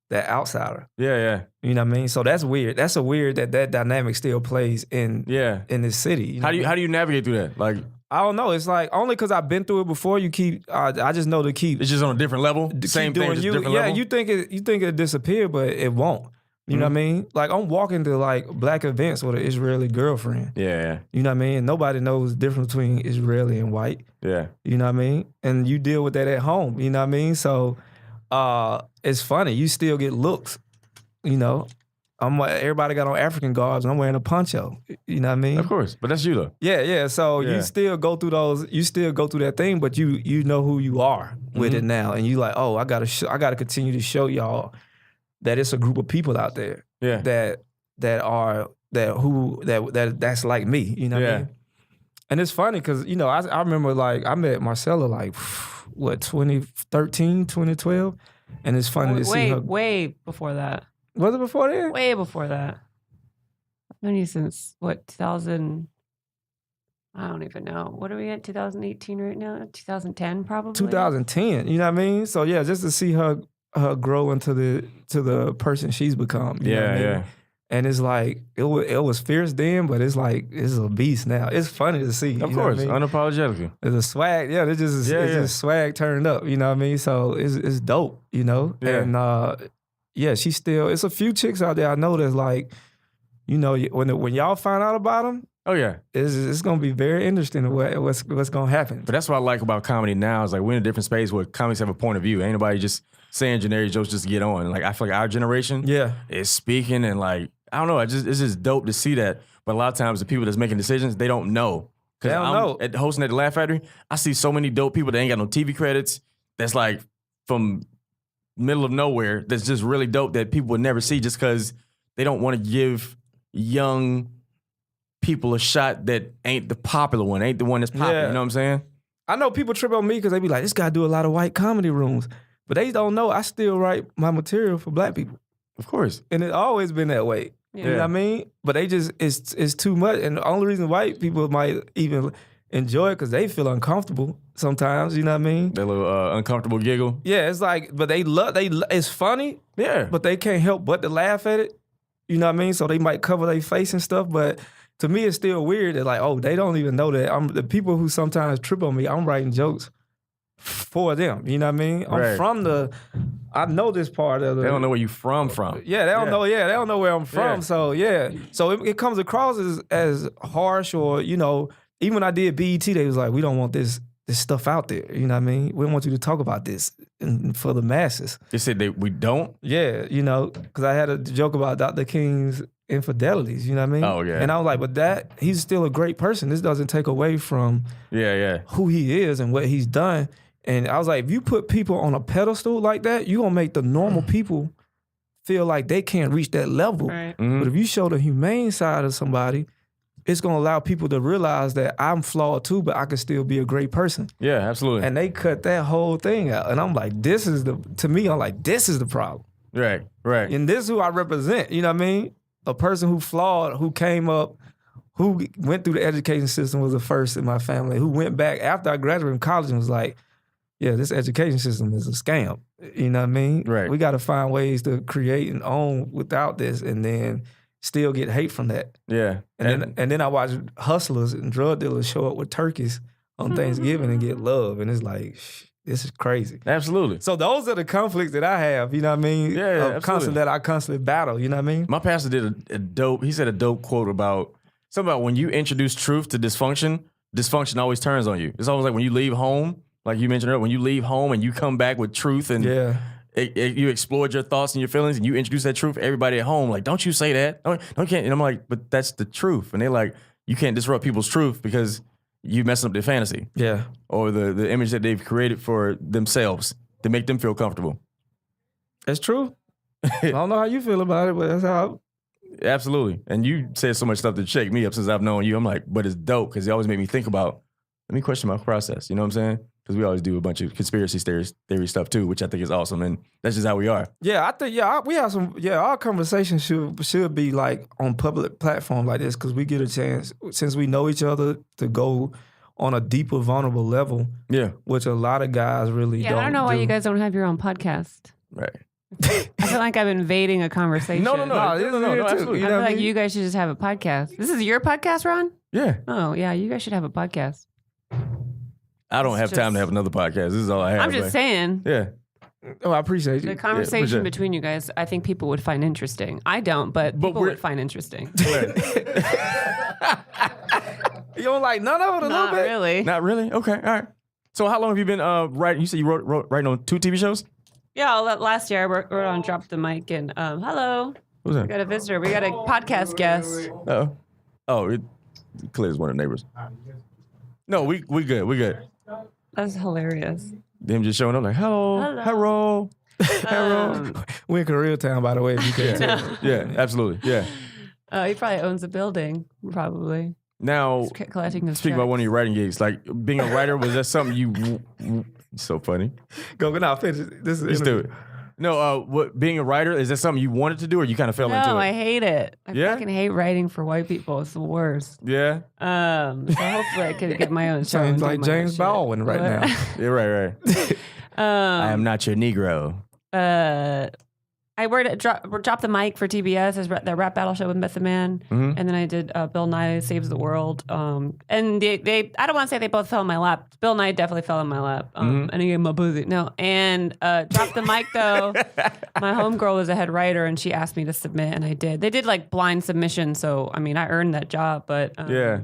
that outsider. yeah. You know what I mean? So that's weird. That's a weird that dynamic still plays in this city. You know How do you navigate through that? Like, I don't know. It's like only because I've been through it before. You keep. I just know to keep. it's just on a different level? to Same keep thing, doing just you. different Yeah, level? you think it'll disappear, but it won't. You know what I mean? Like I'm walking to like black events with an Israeli girlfriend. Yeah, You know what I mean? Nobody knows the difference between Israeli and white. yeah. You know what I mean? And you deal with that at home. You know what I mean? So it's funny. You still get looks. You know, everybody got on African garbs and I'm wearing a poncho. You know what I mean? Of course, but that's you though. Yeah. So Yeah. you still go through those. You still go through that thing, but you know who you are with it now, and you like, oh, I gotta continue to show y'all that it's a group of people out there Yeah. that's like me. You know what I mean? And it's funny because you know I remember like I met Marcella like what 2013, 2012, and it's funny to see her. way before that. Was it before then? Way before that. I've known you since what 2000. I don't even know. What are we at? 2018 right now? 2010 probably. 2010. You know what I mean? So yeah, just to see her grow into the person she's become. You know what I mean? Yeah. And it's like it was fierce then, but it's like it's a beast now. It's funny to see. Of you know course, what I mean? unapologetically. It's a swag. Yeah, it's just swag turned up. You know what I mean? So it's dope. You know, Yeah. and she's still. It's a few chicks out there I know that's like, you know, when y'all find out about them. Oh yeah. It's gonna be very interesting what's gonna happen. But that's what I like about comedy now is like we're in a different space where comics have a point of view. Ain't nobody just saying generic jokes just to get on. Like I feel like our generation is speaking and like, I don't know, it's just dope to see that. But a lot of times the people that's making decisions, they don't know. They don't know. At hosting at the Laugh Factory, I see so many dope people that ain't got no TV credits that's like from middle of nowhere that's just really dope that people would never see just because they don't want to give young people a shot that ain't the popular one, ain't the one that's popular. Yeah. You know what I'm saying? I know people trip on me because they be like, this guy do a lot of white comedy rooms. But they don't know I still write my material for black people. Of course. And it's always been that way. Yeah. You know what I mean? But they just, it's too much. And the only reason white people might even enjoy it because they feel uncomfortable sometimes, you know what I mean? That little uncomfortable giggle. Yeah, it's like, but it's funny, Yeah. but they can't help but to laugh at it. You know what I mean? So they might cover their face and stuff, but to me, it's still weird that like, oh, they don't even know that the people who sometimes trip on me, I'm writing jokes for them. You know what I mean? Right. I know this part of the. They don't know where you from. Yeah, they don't know. Yeah, they don't know where I'm from. Yeah. So it comes across as harsh, or you know, even when I did BET, they was like, we don't want this stuff out there. You know what I mean? We don't want you to talk about this for the masses. They said we don't. Yeah, you know, because I had a joke about Dr. King's infidelities. You know what I mean? Oh yeah. And I was like, but he's still a great person. This doesn't take away from who he is and what he's done. And I was like, if you put people on a pedestal like that, you gonna make the normal people feel like they can't reach that level. Right. Mm-hmm. But if you show the humane side of somebody, it's gonna allow people to realize that I'm flawed too, but I can still be a great person. Yeah, absolutely. And they cut that whole thing out. And I'm like, this is the problem. Right. Right. And this is who I represent. You know what I mean? A person who flawed, who came up, who went through the education system was the first in my family, who went back after I graduated from college and was like, yeah, this education system is a scam. You know what I mean? Right. We got to find ways to create and own without this and then still get hate from that. Yeah. And then I watch hustlers and drug dealers show up with turkeys on Thanksgiving and get love. And it's like, this is crazy. Absolutely. So those are the conflicts that I have, you know what I mean? Yeah, That I constantly battle, you know what I mean? My pastor did he said a dope quote about something about when you introduce truth to dysfunction, dysfunction always turns on you. It's always like when you leave home, like you mentioned earlier, when you leave home and you come back with truth and you explored your thoughts and your feelings and you introduce that truth, everybody at home, like, don't you say that. No, you can't. And I'm like, but that's the truth. And they're like, you can't disrupt people's truth because you messing up their fantasy. Yeah. Or the image that they've created for themselves to make them feel comfortable. That's true. I don't know how you feel about it, but that's how Absolutely. And you said so much stuff to shake me up since I've known you. I'm like, but it's dope because it always made me think about, let me question my process. You know what I'm saying? Because we always do a bunch of conspiracy theory stuff too, which I think is awesome. And that's just how we are. Yeah, I think, we have some, our conversation should be like on public platform like this because we get a chance, since we know each other, to go on a deeper, vulnerable level. Yeah. Which a lot of guys really don't. I don't know why you guys don't have your own podcast. Right. I feel like I'm invading a conversation. No, absolutely. I feel like you guys should just have a podcast. This is your podcast, Ron? Yeah. Oh, yeah, you guys should have a podcast. I don't have time to have another podcast. This is all I have. I'm just saying. Yeah. Oh, I appreciate you. The conversation Yeah, between you guys, I think people would find interesting. I don't, but people would find interesting. You don't like none of it a little Not bit? really. Not really? Okay. All right. So how long have you been writing? You said you wrote writing on 2 TV shows? Yeah, last year I wrote on Drop the Mic and hello. Who's that? We got a visitor. We got a podcast guest. Uh-oh. Oh, it clears one of the neighbors. No, we good. We good. That's hilarious. Them just showing up like, hello. We're in Koreatown, by the way, if you can't tell. Yeah, absolutely. Yeah. He probably owns a building, probably. Now, Collecting his speak about one of your writing gigs. Like being a writer, was that something you? So funny. Go now, finish. This is Let's do it. No, being a writer, is that something you wanted to do, or you kind of fell into it? No, I hate it. I Yeah? fucking hate writing for white people. It's the worst. Yeah. So hopefully I could get my own show. and Sounds do like my James own shit. Baldwin right now. Yeah, right. I am not your Negro. I worked at Drop the Mic for TBS, that rap battle show with Method Man, and then I did Bill Nye Saves the World. And they I don't want to say they both fell in my lap. Bill Nye definitely fell in my lap, and he gave my pussy. No, and Drop the Mic though. My homegirl was a head writer, and she asked me to submit, and I did. They did like blind submission, so I mean I earned that job, but Yeah.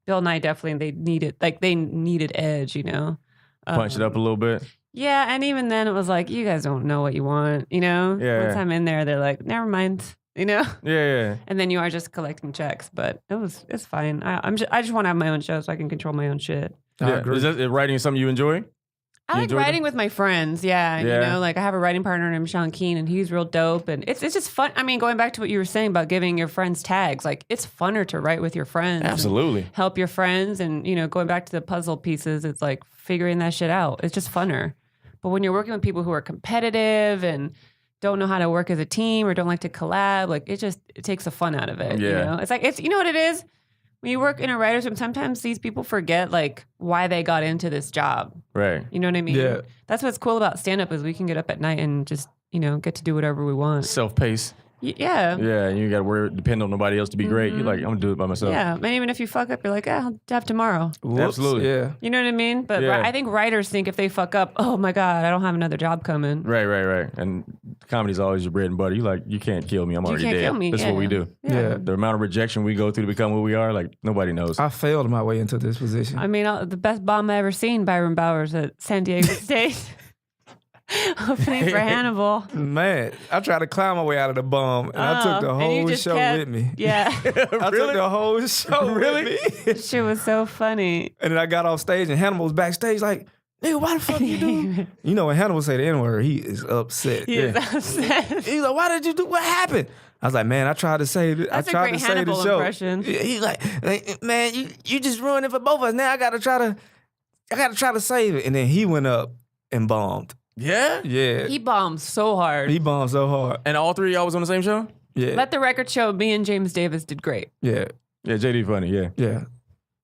Bill Nye definitely they needed edge, you know. Punch it up a little bit. Yeah, and even then it was like, you guys don't know what you want, you know? Yeah. Once I'm in there, they're like, never mind, you know? Yeah. And then you are just collecting checks, but it's fine. I just want to have my own show so I can control my own shit. Yeah. Is writing something you enjoy? I like writing with my friends, yeah. You know, like I have a writing partner named Sean Keen, and he's real dope. And it's just fun. I mean, going back to what you were saying about giving your friends tags, like it's funner to write with your friends. Absolutely. Help your friends. And, you know, going back to the puzzle pieces, it's like figuring that shit out. It's just funner. But when you're working with people who are competitive and don't know how to work as a team or don't like to collab, like it takes the fun out of it. Yeah. You know? It's you know what it is? When you work in a writer's room, sometimes these people forget like why they got into this job. Right. You know what I mean? Yeah. That's what's cool about stand-up is we can get up at night and just, you know, get to do whatever we want. Self-paced. Yeah. Yeah, and you got to depend on nobody else to be great. You're like, I'm going to do it by myself. Yeah. And even if you fuck up, you're like, I'll have tomorrow. Whoops, Absolutely. Yeah. You know what I mean? But Yeah. I think writers think if they fuck up, oh my God, I don't have another job coming. Right. And comedy's always your bread and butter. You can't kill me. I'm already can't dead. kill me, That's yeah. what we do. Yeah. The amount of rejection we go through to become who we are, like nobody knows. I failed my way into this position. I mean, the best bomb I ever seen, Byron Bowers at San Diego State. Opening for Hannibal. Man, I tried to climb my way out of the bomb, and I took the and you whole just show kept- with me. Yeah. I took the whole show with me. Shit was so funny. And then I got off stage, and Hannibal was backstage like, nigga, why the fuck you do? You know, when Hannibal say the N-word, he is upset. He is upset. He's like, why did you do? What happened? I was like, man, I tried to save it. That's I a tried great to save Hannibal the show. impression. He's like, man, you just ruined it for both of us. Now I gotta try to save it. And then he went up and bombed. Yeah? Yeah. He bombed so hard. He bombed so hard. And all three of y'all was on the same show? Yeah. Let the record show me and James Davis did great. Yeah. Yeah, JD funny, yeah. Yeah.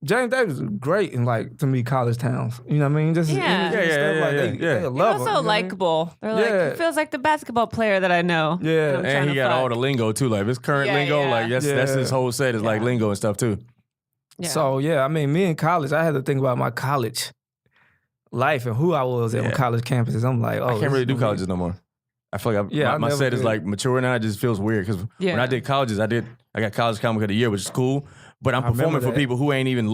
James Davis was great in, like, to me, college towns. You know what I mean? Just his Yeah. energy and Yeah, stuff, yeah, like, yeah, they yeah. love He's him. also you know what I mean? likable. They're like, Yeah. he feels like the basketball player that I know. Yeah. I'm trying And he to got fuck. all the lingo too. Like his current Yeah, lingo, yeah. like that's Yeah. his whole set is like Yeah. lingo and stuff too. Yeah. So, yeah, I mean, me in college, I had to think about my college life and who I was at Yeah. on college campuses. I'm like, oh. I can't really do colleges no more. I feel like Yeah, I my never set is did. like mature now. It just feels weird because Yeah. when I did colleges, I got college comic of the year, which is cool. But I'm I remember performing for that. people who ain't even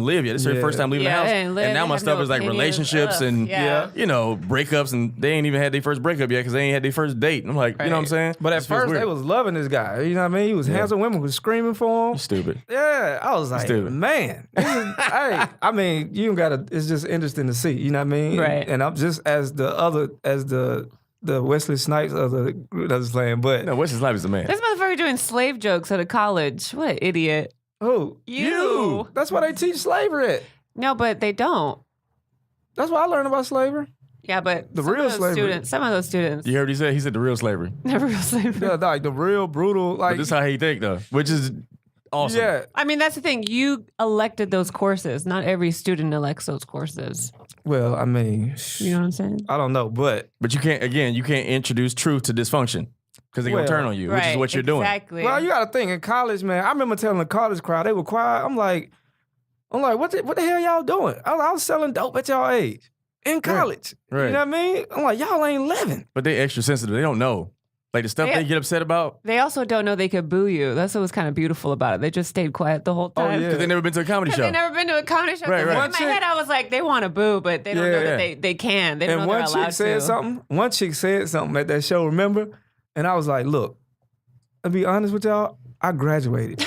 live yet. It's their Yeah. first time leaving Yeah, the they house, ain't live, and now they my have stuff no is like opinions. relationships Ugh, and yeah. you know breakups, and they ain't even had their first breakup yet because they ain't had their first date. And I'm like, you know what I'm Right. saying? But at This feels first, weird. they was loving this guy. You know what I mean? He was handsome. Women was screaming for him. You stupid. Yeah, I was like, Stupid. man, this is, hey, I mean, you don't gotta. It's just interesting to see. You know what I mean? Right. And I'm just as the Wesley Snipes of the group that was playing, but No, Wesley Snipes is the man. This motherfucker doing slave jokes at a college. What an idiot. who? You. That's why they teach slavery at. No, but they don't. That's why I learned about slavery. Yeah, but The some real of those slavery. students, some of those students, You heard what he said? He said the real slavery. never real slavery. Yeah, like the real brutal, But like this is how he think though, which is awesome. yeah. I mean, that's the thing. You elected those courses. Not every student elects those courses. Well, I mean, You know what I'm saying? I don't know, but But you can't introduce truth to dysfunction because they're Well, gonna turn on you, which is what you're doing. Exactly. well, you got to think in college, man. I remember telling the college crowd they were quiet. I'm like, what the hell y'all doing? I was selling dope at y'all age in college. Right. You know what I mean? I'm like, y'all ain't living. But they extra sensitive. They don't know. Like the stuff Yeah. they get upset about They also don't know they could boo you. That's what was kind of beautiful about it. They just stayed quiet the whole time. yeah. because they never been to a comedy Because show. they never been to a comedy show. Right, 'Cause right. In One my chick- head, I was like, they want to boo, but they don't know Yeah. that they can. They don't And know one they're allowed chick said to. something. One chick said something at that show, remember? And I was like, look, to be honest with y'all, I graduated.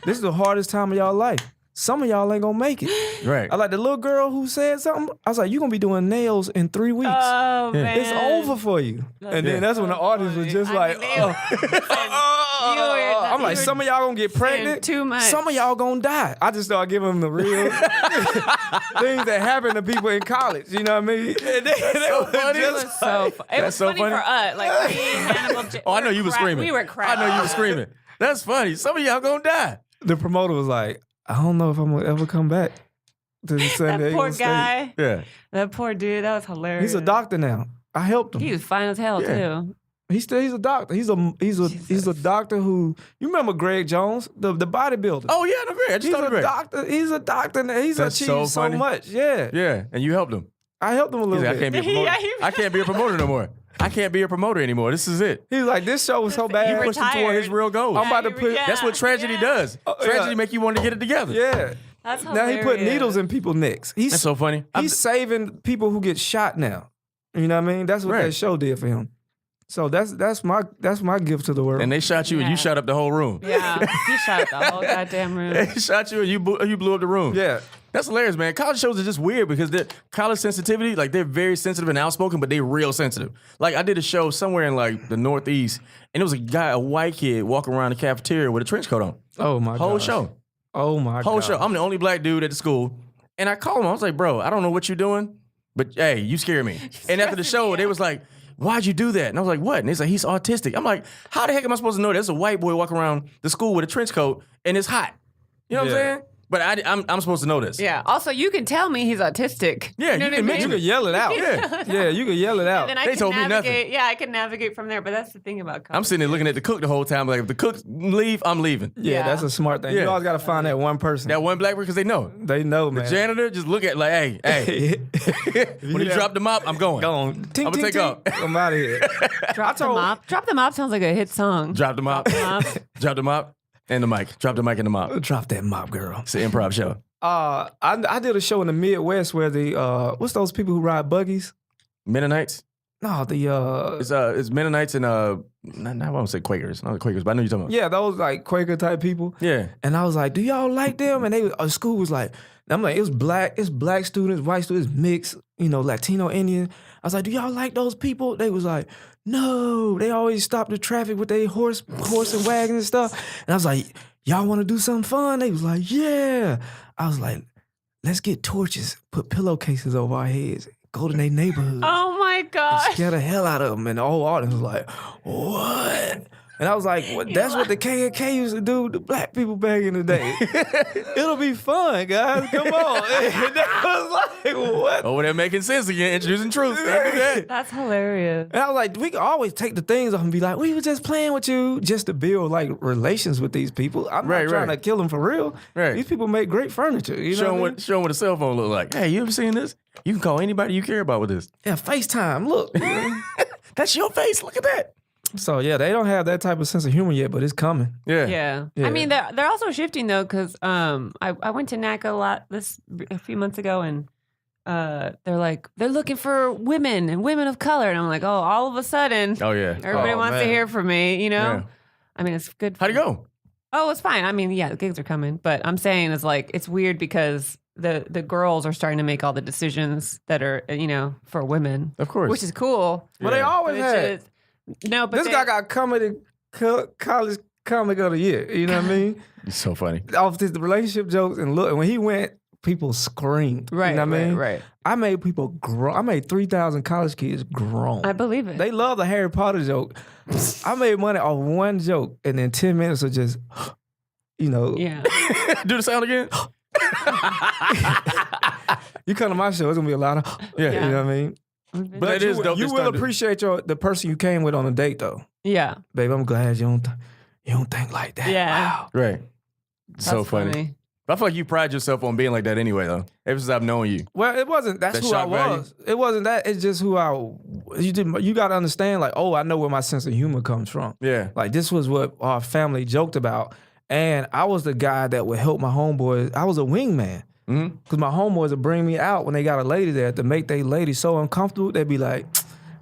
This is the hardest time of y'all life. Some of y'all ain't gonna make it. Right. I like the little girl who said something. I was like, you gonna be doing nails in 3 weeks. Oh, man. It's over for you. And then that's when the audience was just like, I'm like, some of y'all gonna get pregnant. too much. Some of y'all gonna die. I just started giving them the real things that happen to people in college. You know what I mean? And they so were funny. It was just so like- fu- It was so funny, funny. for us. Like, me, Hannibal, Oh, I know you were screaming. We were crying. I know you were screaming. That's funny. Some of y'all gonna die. the promoter was like, I don't know if I'm gonna ever come back to San That Diego poor State. guy. Yeah. That poor dude. That was hilarious. He's a doctor now. I helped him. He was fine as hell, too. He's a doctor. He's a doctor who, you remember Greg Jones, the bodybuilder. Oh yeah, no great. I just He's thought a of it. doctor. He's a doctor. Now. He's That's achieved so so funny. much. Yeah. Yeah, and you helped him. I helped him a He's little like, I bit. can't be a promoter. Yeah, he- I can't be a promoter no more. I can't be a promoter anymore. This is it. He was like, this show was so He bad. Push him toward his retired. real goals. I'm about to Yeah, put. yeah. That's what tragedy does. Tragedy yeah. make you want to get it together. Yeah. That's Now hilarious. he put needles in people's necks. That's so funny. He's saving people who get shot now. You know what I mean? That's what Right. that show did for him. So that's my gift to the world. And they shot you, and you Yeah. shot up the whole room. Yeah. He shot the whole goddamn room. They shot you, and you blew up the room. yeah. That's hilarious, man. College shows are just weird because they're college sensitivity, like they're very sensitive and outspoken, but they're real sensitive. Like I did a show somewhere in like the Northeast, and it was a white kid walking around the cafeteria with a trench coat on. Oh my god. Whole show. Oh my Whole god. show. I'm the only black dude at the school. And I called him. I was like, bro, I don't know what you're doing, but hey, you scare me. And after the show, they was like, why'd you do that? And I was like, what? And they said, he's autistic. I'm like, how the heck am I supposed to know that? There's a white boy walking around the school with a trench coat and it's hot. You know what I'm Yeah. saying? But I'm supposed to know this. Yeah. Also, you can tell me he's autistic. Yeah, you know you what can I mention You mean? could yell it out. Yeah. Yeah, you could yell it out. Then I They can told me navigate. nothing. Yeah, I can navigate from there. But that's the thing about college. I'm sitting there looking at the cook the whole time. Like, if the cook leave, I'm leaving. Yeah, Yeah. that's a smart thing. Yeah. You always got to find that one person. That one black person, because they know. They know, man. Janitor, just look at like, hey. When he Yeah. drop the mop, I'm going. Go on. Tink, I'ma tink, take tink. off. I'm out of here. Drop the told- mop. Drop the mop sounds like a hit song. Drop the mop. Mop. Drop the mop and the mic. Drop the mic and the mop. Drop that mop, girl. It's an improv show. I did a show in the Midwest where the what's those people who ride buggies? Mennonites. No, the It's Mennonites and not I won't say Quakers, not the Quakers, but I know you're talking about. yeah, those like Quaker type people. Yeah. And I was like, "Do y'all like them?" And they school was like, "I'm like, it's black students, white students, mixed, Latino, Indian." I was like, "Do y'all like those people?" They was like, "No, they always stop the traffic with their horse and wagon and stuff." And I was like, "Y'all want to do something fun?" They was like, "Yeah." I was like, "Let's get torches, put pillowcases over our heads, go to their neighborhood." Oh my my gosh. Scared the hell out of them. And the whole audience was like, what? And I was like, that's what the KKK used to do to black people back in the day. It'll be fun, guys. Come on. And that was like, what? Over there making sense again, introducing truth. Can't do that. That's hilarious. And I was like, we can always take the things off and be like, we were just playing with you just to build like relations with these people. I'm not trying to kill them for real. Right. These people make great furniture. You know what I mean? Show them what a cell phone look like. Hey, you ever seen this? You can call anybody you care about with this. Yeah, FaceTime. Look. That's your face. Look at that. So yeah, they don't have that type of sense of humor yet, but it's coming. Yeah. Yeah. I mean, they're also shifting though, because I went to NACA a lot a few months ago, and they're looking for women and women of color, and I'm like, oh, all of a sudden, Oh, yeah. everybody wants to hear from me, you know? Yeah. I mean, it's good. How'd it go? Oh, it's fine. I mean, yeah, the gigs are coming, but I'm saying it's like it's weird because the girls are starting to make all the decisions that are for women, Of course. which is cool. But they always had. No, but This guy got college comic of the year. You know what I mean? It's so funny. Off the relationship jokes and look. And when he went, people screamed. Right, You know what I mean? right. I made people groan. I made 3,000 college kids groan. I believe it. They love the Harry Potter joke. I made money off one joke, and then 10 minutes of just, yeah. Do the sound again? You come to my show, it's gonna be a lot of, Yeah. you know what I mean? But it is dope. You this will time to- appreciate the person you came with on a date, though. Yeah. Babe, I'm glad you don't think like that. Yeah. Wow. Right. So That's funny. But I feel like you pride yourself on being like that anyway, though. Ever since I've known you. Well, it wasn't. That's That who I shock value? was. It wasn't that. It's just who I. You got to understand. Like, oh, I know where my sense of humor comes from. Yeah. Like, this was what our family joked about, and I was the guy that would help my homeboys. I was a wingman. Mm-hmm. Because my homeboys would bring me out when they got a lady there to make they lady so uncomfortable. They'd be like,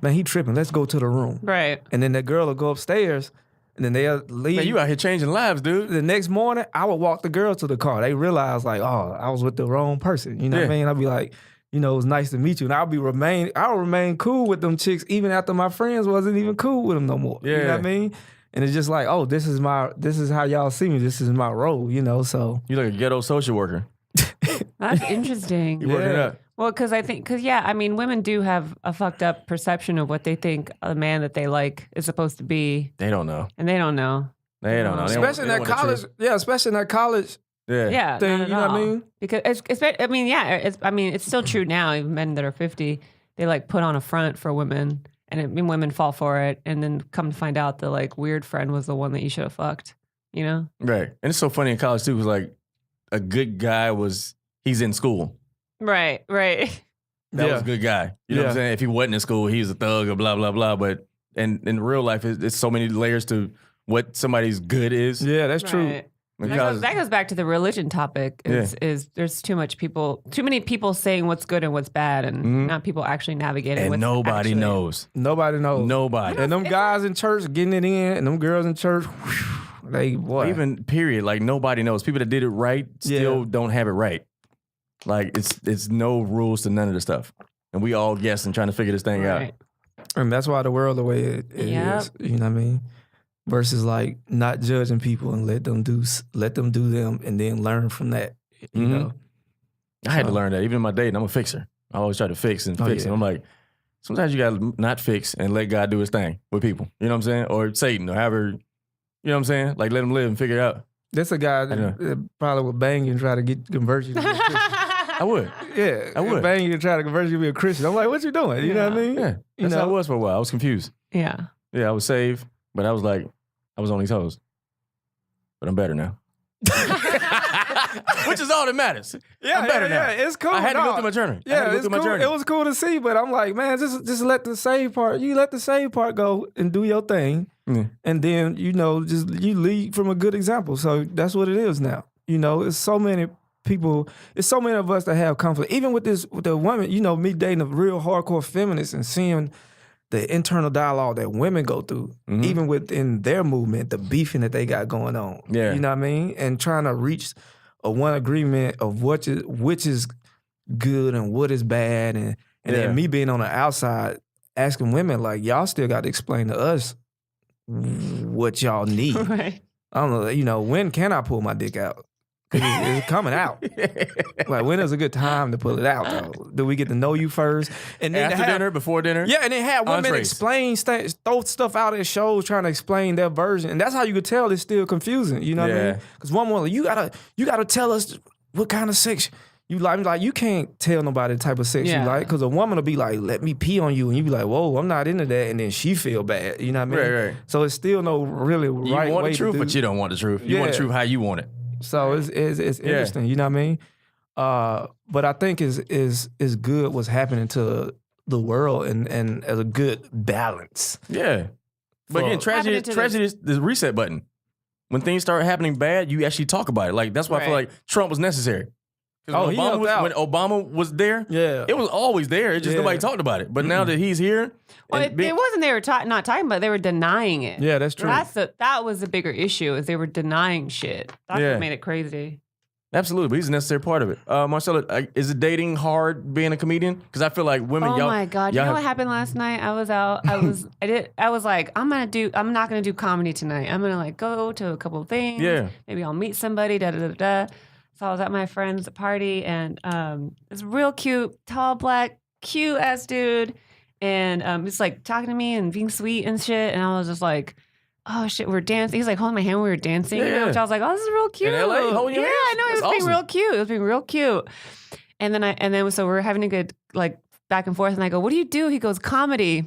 man, he tripping. Let's go to the room. Right. And then that girl would go upstairs, and then they'll leave. Man, you out here changing lives, dude. The next morning, I would walk the girl to the car. They realized, like, oh, I was with the wrong person. You know what I Yeah. mean? I'd be like, it was nice to meet you. And I'll remain cool with them chicks even after my friends wasn't even cool with them no more. You know Yeah. what I mean? And it's just like, oh, this is how y'all see me. This is my role, so. You like a ghetto social worker. That's interesting. You working Yeah. up. Well, because I mean, women do have a fucked up perception of what they think a man that they like is supposed to be, They don't know. and they don't know. They don't know. They don't- Especially in they that don't want the college. truth. Yeah, especially in that college Yeah. Yeah, thing. not at You know what I all. mean? Because it's still true now. Even men that are 50, they like put on a front for women, and women fall for it, and then come to find out the like weird friend was the one that you should have fucked. You know? Right. And it's so funny in college, too, because like a good guy he's in school. Right. Right. That was a good guy. You know what I'm Yeah. saying? If he wasn't in school, he's a thug or blah, blah, blah. But in real life, it's so many layers to what somebody's good is. Yeah, that's true. Right. Because That goes back to the religion topic. Is there's too many people saying what's good and what's bad, and not people actually navigating. and what's nobody actually- knows. Nobody knows. Nobody. And them guys in church getting it in, and them girls in church, they boy. Even period, like nobody knows. People that did it right still don't have it right. Like it's no rules to none of the stuff, and we all guessing trying to figure this thing Right. out. And that's why the world the way it Yep. is. You know what I mean? Versus like not judging people and let them do them and then learn from that. You Mhm. know? I had to learn that. Even in my dating, I'm a fixer. I always try to fix and fix. yeah. And I'm like, sometimes you gotta not fix and let God do his thing with people. You know what I'm saying? Or Satan, or however. You know what I'm saying? Like let him live and figure it out. That's a guy that probably would bang you and try to convert you to be a Christian. I would. Yeah. I would. Bang you and try to convert you to be a Christian. I'm like, what you doing? You know what I mean? Yeah. That's how I was for a while. I was confused. Yeah. Yeah, I was saved, but I was like, I was on these toes. But I'm better now. Which is all that matters. I'm better now. It's cool. I had to go No. through my journey. I had Yeah, to go it's through my cool. journey. It was cool to see, but I'm like, man, just let the save part. You let the save part go and do your thing, and then just you lead from a good example. So that's what it is now. It's so many people. It's so many of us that have conflict. Even with the women. Me dating a real hardcore feminist and seeing the internal dialogue that women go through, even within their movement, the beefing that they got going on. Yeah. You know what I mean? And trying to reach a one agreement of which is good and what is bad. And then me being on the outside asking women, like, y'all still got to explain to us what y'all need. Right. I don't know, when can I pull my dick out? 'Cause it's coming out. Like, when is a good time to pull it out, though? Do we get to know you first? And then After dinner, before dinner? Yeah, and then have women Entrees. explain, throw stuff out at shows trying to explain their version. And that's how you could tell it's still confusing. You know what I Yeah. mean? Because one woman, you gotta tell us what kind of sex you like. Like, you can't tell nobody the type of sex you like. Because a woman will be like, let me pee on you. And you be like, whoa, I'm not into that. And then she feel bad. You know what I mean? Right. So it's still no really You right want way the truth, to do. but you don't want the truth. You want the Yeah. truth how you want it. So it's interesting, you know what I mean? But I think is good what's happening to the world and as a good balance. Yeah. But again, tragedy is the reset button. When things start happening bad, you actually talk about it. Like, that's why I feel like Trump was necessary. Because when Obama was there, it was always there. It's just nobody talked about it. But now that he's here, Well, it wasn't they were not talking about it, they were denying it. Yeah, that's true. That was the bigger issue, is they were denying shit. That's what made it crazy. absolutely, but he's a necessary part of it. Marcella, is it dating hard being a comedian? Because I feel like women, Oh my God. You know what happened last night? I was out. I was like, I'm not gonna do comedy tonight. I'm gonna like go to a couple of things. Yeah. Maybe I'll meet somebody, da da da da. So I was at my friend's party, and this real cute, tall, black, cute ass dude, and he's like talking to me and being sweet and shit. And I was just like, oh shit, we're dancing. He's like holding my hand when we were dancing, you know, which I was like, oh, this is real cute. In LA, holding your hand? I know, That's it was being awesome. real cute. It was being real cute. And then so we're having a good like back and forth, and I go, what do you do? He goes, comedy.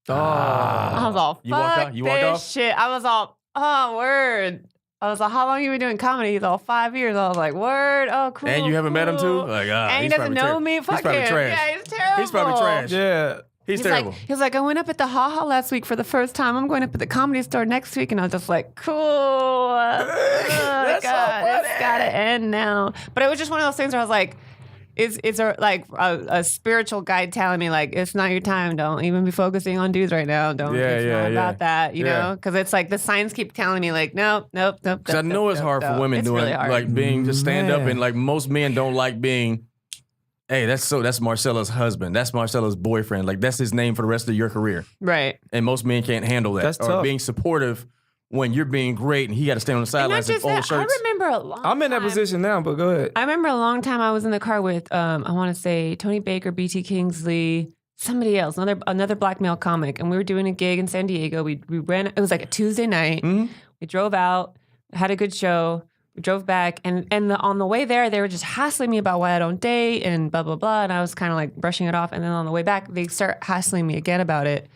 I was all, fuck You walked out? You walked this off? shit. I was all, oh, word. I was like, how long have you been doing comedy? He's all 5 years. I was like, word, oh, cool. And you haven't met him too? cool. Like, and he he's doesn't probably know me. Fuck He's probably him. trash. Yeah, he's terrible. He's probably trash. Yeah. He's He's terrible. like, he was like, I went up at the Ha Ha last week for the first time. I'm going up at the Comedy Store next week, and I was just like, cool. That's so funny. It's gotta end now. But it was just one of those things where I was like, it's a spiritual guide telling me like, it's not your time. Don't even be focusing on dudes right now. Don't. It's not about that. You know, because it's like the signs keep telling me like, nope. Because I know it's hard for women It's doing really hard. like being just stand up, Man. and like most men don't like being. Hey, that's Marcella's husband. That's Marcella's boyfriend. Like, that's his name for the rest of your career. Right. And most men can't handle that. That's or tough. being supportive when you're being great and he got to stand on the And not sidelines in just old that, I shirts. remember a long I'm in that time- position now, but go ahead. I remember a long time I was in the car with, I want to say Tony Baker, BT Kingsley, somebody else, another black male comic. And we were doing a gig in San Diego. We ran, it was like a Tuesday night. Mhm. We drove out, had a good show. We drove back, and on the way there, they were just hassling me about why I don't date and blah, blah, blah. And I was kind of like brushing it off. And then on the way back, they start hassling me again about it.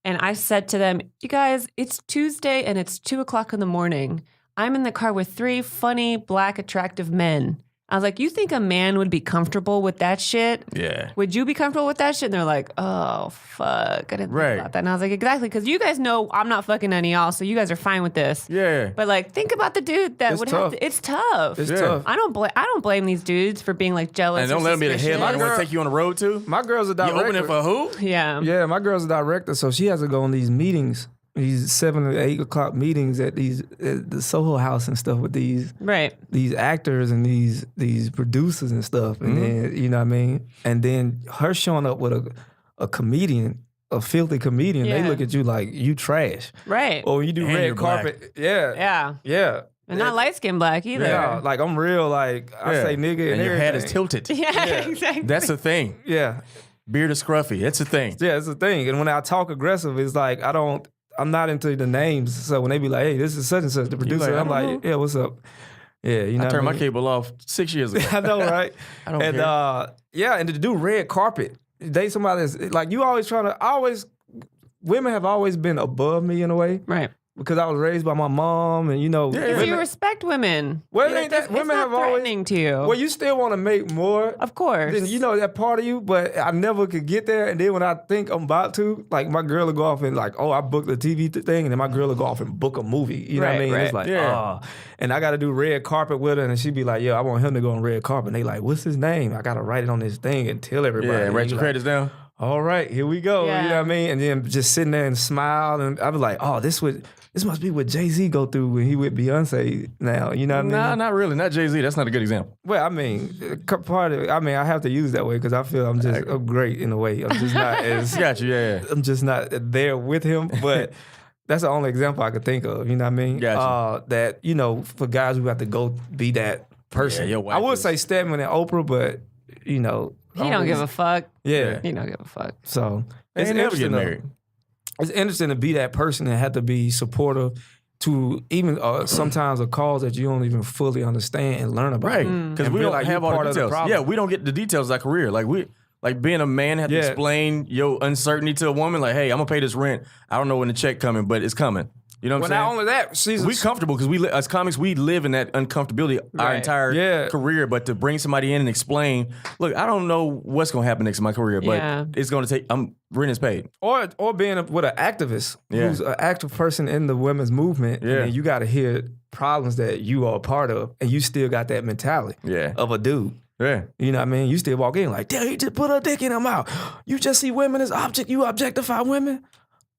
And I said to them, you guys, it's Tuesday and it's 2:00 in the morning. I'm in the car with 3 funny, black, attractive men. I was like, you think a man would be comfortable with that shit? Yeah. Would you be comfortable with that shit? And they're like, oh, fuck. I didn't Right. think about that. And I was like, exactly. Because you guys know I'm not fucking any of y'all, so you guys are fine with this. Yeah. But like, think about the dude that It's would tough. have to. It's tough. It's Yeah. tough. I don't blame these dudes for being like jealous. And don't or let him be the headline. suspicious. Want to take you on the road too? My girl's a You director. opening for who? Yeah. Yeah, my girl's a director, so she has to go on these meetings, these 7 or 8 o'clock meetings at the Soho House and stuff with these Right. actors and these producers and stuff, and then you know what I mean. And then her showing up with a comedian, a filthy comedian, they Yeah. look at you like you trash. Right. Or when you do And red you're black. carpet, yeah, Yeah. And not light skinned black either. yeah. Like I'm real, like I Yeah. say nigga, And your head is everything. tilted. Yeah, exactly. That's a thing. Yeah, Beard is scruffy. It's a thing. yeah, it's a thing. And when I talk aggressive, it's like I'm not into the names. So when they be like, "Hey, this is such and such," the producer, like, I'm I like, don't "Yeah, what's up?" Yeah, you know. I what turned my mean? cable off 6 years ago. I know, right? I don't and care. yeah, and to do red carpet, date somebody that's like you always trying to women have always been above me in a way Right. because I was raised by my mom, and you know, Yeah. Because you women, respect women. Well, it Yeah, ain't that- it's women not have always- threatening to you. well, you still want to make more. Of course. Then you know that part of you, but I never could get there. And then when I think I'm about to, like my girl will go off and like, oh, I booked a TV thing, and then my girl will go off and book a movie. You know what I Right, mean? right. It's like, Yeah. oh, and I got to do red carpet with her, and she be like, yeah, I want him to go on red carpet. And they like, what's his name? I got to write it on this thing and tell everybody. Yeah, And write you your like, credits down. all right, here we go. Yeah. You know what I mean? And then just sitting there and smile, and I was like, oh, this must be what Jay-Z go through when he with Beyonce now. You know what I mean? Nah, not really. Not Jay-Z. That's not a good example. Well, I mean, I have to use that way because I feel I'm great in a way. I'm just not as Got you, yeah. I'm just not there with him. But that's the only example I could think of. You know what I mean? Gotcha. That for guys who have to go be that person. Yeah, your wife I would is- say Stedman and Oprah, but you know, He don't give a fuck. yeah. He don't give a fuck. So They it's ain't never get interesting. married. It's interesting to be that person and have to be supportive to even sometimes a cause that you don't even fully understand and learn about. Right. Mm. Because And we feel don't like have you're all part the of the details. problem. Yeah, we don't get the details of our career. Like being a man have to Yeah. explain your uncertainty to a woman. Like, hey, I'm gonna pay this rent. I don't know when the check coming, but it's coming. You know what Well, I'm not saying? only that, she's We comfortable because as comics, we live in that uncomfortability our Right. entire Yeah. career. But to bring somebody in and explain, look, I don't know what's gonna happen next in my career, but Yeah. it's gonna take. Rent is paid. or being with an activist Yeah. who's an active person in the women's movement. Yeah. And you got to hear problems that you are a part of, and you still got that mentality Yeah. of a dude. Yeah. You know what I mean? You still walk in like, damn, you just put her dick in her mouth. You just see women as object. You objectify women.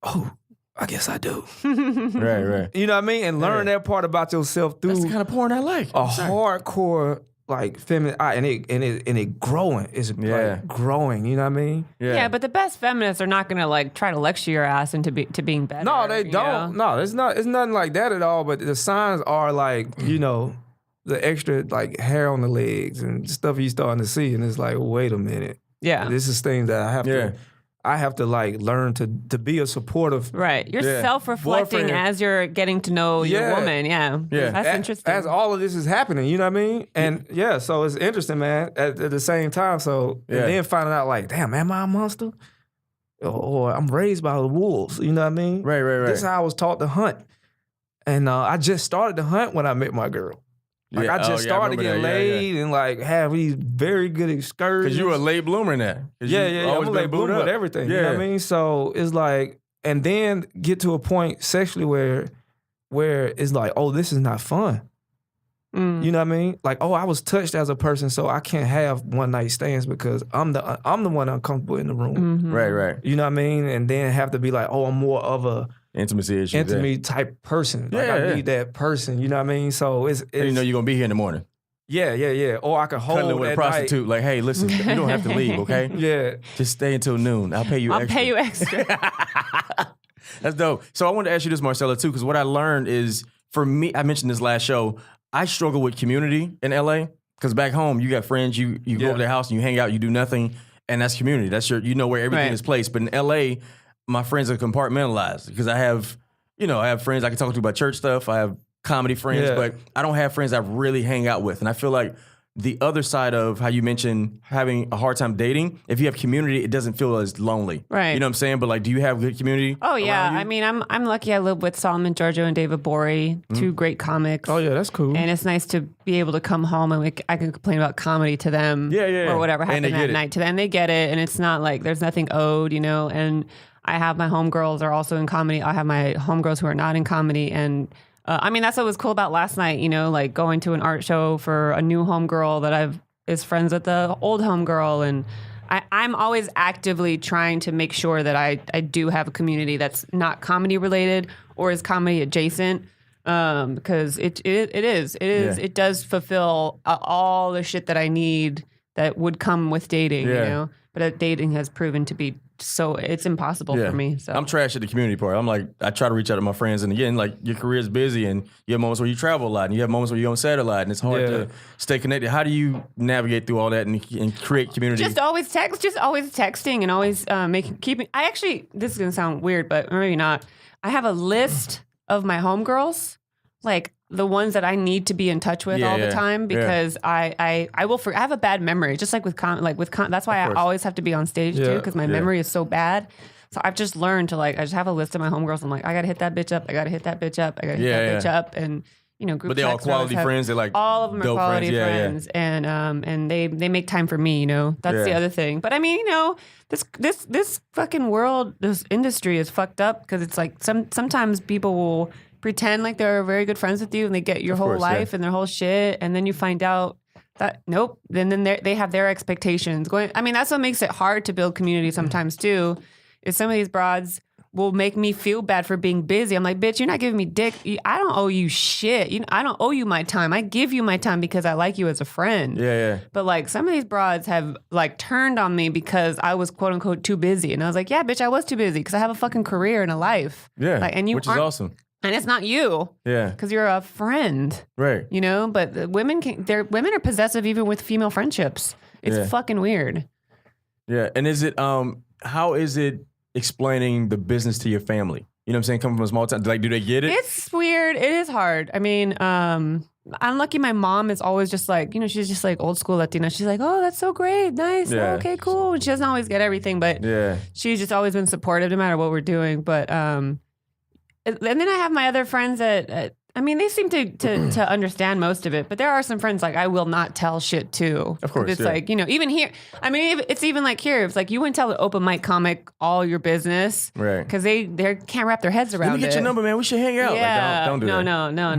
Oh, I guess I do. Right. You know what I mean? And learn that part about yourself through That's the kind of porn I like. a hardcore like feminine, and it growing. It's Yeah. like growing. You know what I mean? Yeah, but the best feminists are not gonna like try to lecture your ass into being better. No, they you don't. know? No, it's not. It's nothing like that at all. But the signs are like, you know, the extra like hair on the legs and stuff you starting to see, and it's like, wait a minute, Yeah. this is things that I have to like learn to be a supportive. Right. You're Yeah. self-reflecting Boyfriend. as you're getting to know your Yeah. woman. Yeah. Yeah. That's interesting. As all of this is happening, you know what I mean? And yeah, so it's interesting, man. At the same time, so Yeah. and then finding out like, damn, am I a monster? Or I'm raised by the wolves. You know what I mean? Right. This is how I was taught to hunt. And I just started to hunt when I met my girl. Like Yeah. I just started to get laid and like have these very good excursions. Because you were a late bloomer in that. 'Cause yeah, you yeah, always I'm been like booed boom up. with everything. You know Yeah. what I mean? So it's like, and then get to a point sexually where it's like, oh, this is not fun. Mm. You know what I mean? Like, oh, I was touched as a person, so I can't have one night stands because I'm the one uncomfortable in the room. Mhm. Right. You know what I mean? And then have to be like, oh, I'm more of a Intimacy issues. intimate type person. Like Yeah, I yeah. need that person. You know what I mean? So it's And you know you're gonna be here in the morning. yeah. Or I can Cuddling hold with a at prostitute. night. Like, hey, listen, you don't have to leave, okay? Yeah. Just stay until noon. I'll pay you I'll extra. pay you extra. That's dope. So I wanted to ask you this, Marcella, too, because what I learned is, for me, I mentioned this last show, I struggle with community in LA. Because back home, you got friends, you go Yeah. over their house and you hang out, you do nothing, and that's community. That's you know where everything Right. is placed. But in LA, my friends are compartmentalized because I have friends I can talk to about church stuff. I have comedy friends, Yeah. but I don't have friends I really hang out with. And I feel like the other side of how you mentioned having a hard time dating, if you have community, it doesn't feel as lonely. Right. You know what I'm saying? But like, do you have good community? Oh yeah. around you? I mean, I'm lucky. I live with Solomon Giorgio and David Bory, two great comics. Oh yeah, that's cool. And it's nice to be able to come home and I can complain about comedy to them, Yeah. or whatever And happened they that get it. night to them. And they get it, and it's not like there's nothing owed, you know. And I have my homegirls are also in comedy. I have my homegirls who are not in comedy, and I mean that's what was cool about last night, you know, like going to an art show for a new homegirl that is friends with the old homegirl, and I'm always actively trying to make sure that I do have a community that's not comedy related or is comedy adjacent. Because it does fulfill all the shit that I need that would come with dating, you Yeah. know. But dating has proven to be so it's impossible for me. So I'm trash at the community part. I'm like, I try to reach out to my friends, and again, like your career is busy, and you have moments where you travel a lot, and you have moments where you're on set a lot, and it's hard Yeah. to stay connected. How do you navigate through all that and create community? just always texting and always keeping. I actually, this is gonna sound weird, but maybe not. I have a list of my homegirls, like the ones that I need to be in touch with all the time because I will I have a bad memory, just like with that's why I always have to be on stage too, because my memory is so bad. So I've just learned to I just have a list of my homegirls. I'm like, I gotta hit that bitch up. I gotta hit that bitch up. I gotta hit that bitch up. And you know, group But they're all texts I always quality have- friends. They're like all of them are dope quality friends. friends, and they make time for me. You know, that's the other thing. But I mean, you know, this fucking world, this industry is fucked up because it's like sometimes people will pretend like they're very good friends with you and they get your whole course, life and their whole shit, and then you find out that nope. Then they have their expectations going. I mean, that's what makes it hard to build community sometimes too. Is some of these broads will make me feel bad for being busy. I'm like, bitch, you're not giving me dick. I don't owe you shit. I don't owe you my time. I give you my time because I like you as a friend. Yeah. But like some of these broads have like turned on me because I was quote unquote too busy. And I was like, yeah, bitch, I was too busy because I have a fucking career and a life. Yeah. Like, and you which is aren't- awesome. And it's not you. Yeah. Because you're a friend. Right. You know, but the women are possessive even with female friendships. It's fucking weird. Yeah. And is it how is it explaining the business to your family? You know what I'm saying? Coming from a small town, like, do they get it? It's weird. It is hard. I mean, I'm lucky my mom is always just like, you know, she's just like old school Latina. She's like, oh, that's so great. Nice. Yeah. Oh, okay, cool. And she doesn't always get everything, but she's just always been supportive no matter what we're doing. But, and then I have my other friends that, I mean, they seem to understand most of it, but there are some friends like I will not tell shit to. Of course, it's like, you know, even here. I mean, it's even like here. It's like you wouldn't tell an open mic comic all your business, right? Because they can't wrap their heads around it. Let me get your number, man. We should hang out. Yeah, like, don't do that.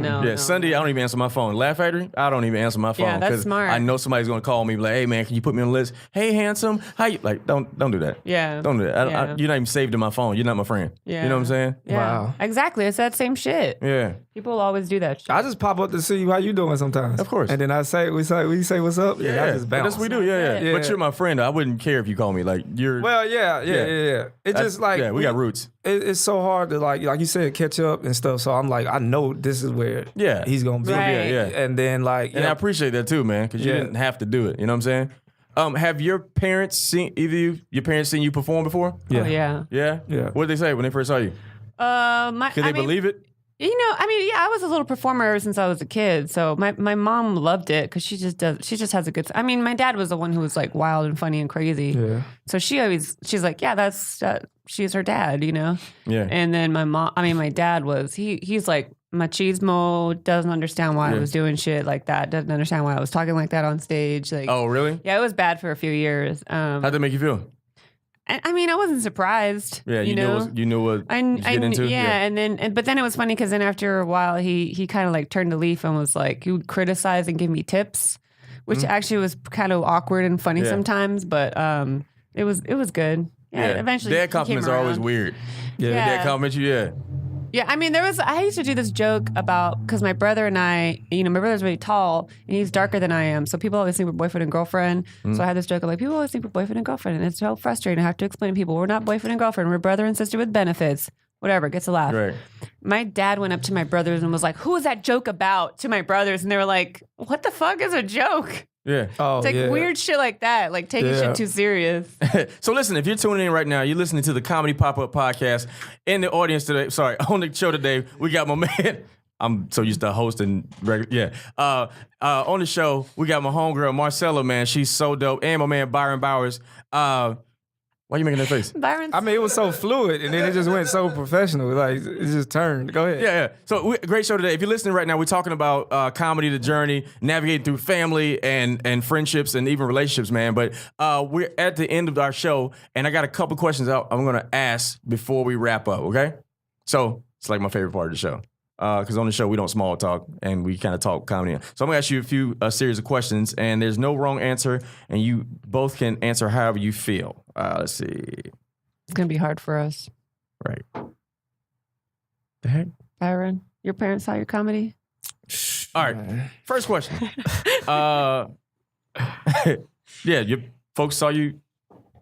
No. Yeah, Sunday I don't even answer my phone. Laugh Factory, I don't even answer my phone. Yeah, that's smart. I know somebody's gonna call me like, hey man, can you put me on the list? Hey handsome, how you like? Don't do that. Yeah, don't do that. Yeah. You're not even saved in my phone. You're not my friend. Yeah, you know what I'm saying? Yeah. Wow. Exactly. It's that same shit. Yeah. People always do that shit. I just pop up to see how you doing sometimes. Of course. And then we say what's up. Yeah, I just bounce. That's what we do. Yeah. But you're my friend. I wouldn't care if you call me. Like you're. Well, yeah. It's just like we got roots. It's so hard to like you said, catch up and stuff. So I'm like, I know this is where he's gonna be. Right. Yeah. And then like, and I appreciate that too, man, because you didn't have to do it. You know what I'm saying? Have your parents seen your parents seen you perform before? Yeah. Oh, yeah. Yeah. Yeah. What did they say when they first saw you? Could they believe it? You know, I mean, yeah, I was a little performer ever since I was a kid. So my mom loved it because she just has a good. I mean, my dad was the one who was like wild and funny and crazy. Yeah. So she's like, yeah, she's her dad, you know. Yeah. And then my dad was he's like machismo, doesn't understand why I was doing shit like that, doesn't understand why I was talking like that on stage. Like, oh, really? Yeah, it was bad for a few years. How'd that make you feel? I mean, I wasn't surprised. Yeah, you know knew what I you get into. Yeah, but then it was funny because then after a while, he kind of like turned a leaf and was like, he would criticize and give me tips, which actually was kind of awkward and funny sometimes. But it was good. Yeah, eventually. Dad compliments are always weird. Yeah. Dad compliment you. Yeah. Yeah, I mean, I used to do this joke about, because my brother and I, you know, my brother's really tall and he's darker than I am. So people always think we're boyfriend and girlfriend. So I had this joke of like, people always think we're boyfriend and girlfriend. And it's so frustrating. I have to explain to people, we're not boyfriend and girlfriend. We're brother and sister with benefits. Whatever, gets a laugh. Right. My dad went up to my brothers and was like, who is that joke about, to my brothers? And they were like, what the fuck is a joke? Yeah. Oh, It's like weird shit like that, like taking shit too serious. So listen, if you're tuning in right now, you're listening to the Comedy Pop-Up Podcast. In the audience today, on the show today, we got my man. I'm so used to hosting. On the show, we got my homegirl, Marcella, man. She's so dope. And my man, Byron Bowers. Why are you making that face? Byron's I mean, it was so fluid, and then it just went so professional. Like it just turned. Go ahead. Yeah. So great show today. If you're listening right now, we're talking about comedy, the journey, navigating through family and friendships and even relationships, man. But we're at the end of our show, and I got a couple questions I'm going to ask before we wrap up. Okay. So it's like my favorite part of the show. Because on the show, we don't small talk, and we kind of talk comedy. So I'm going to ask you a series of questions, and there's no wrong answer, and you both can answer however you feel. Let's see. It's going to be hard for us. Right. The heck? Byron, your parents saw your comedy? All right. First question. Yeah, your folks saw you.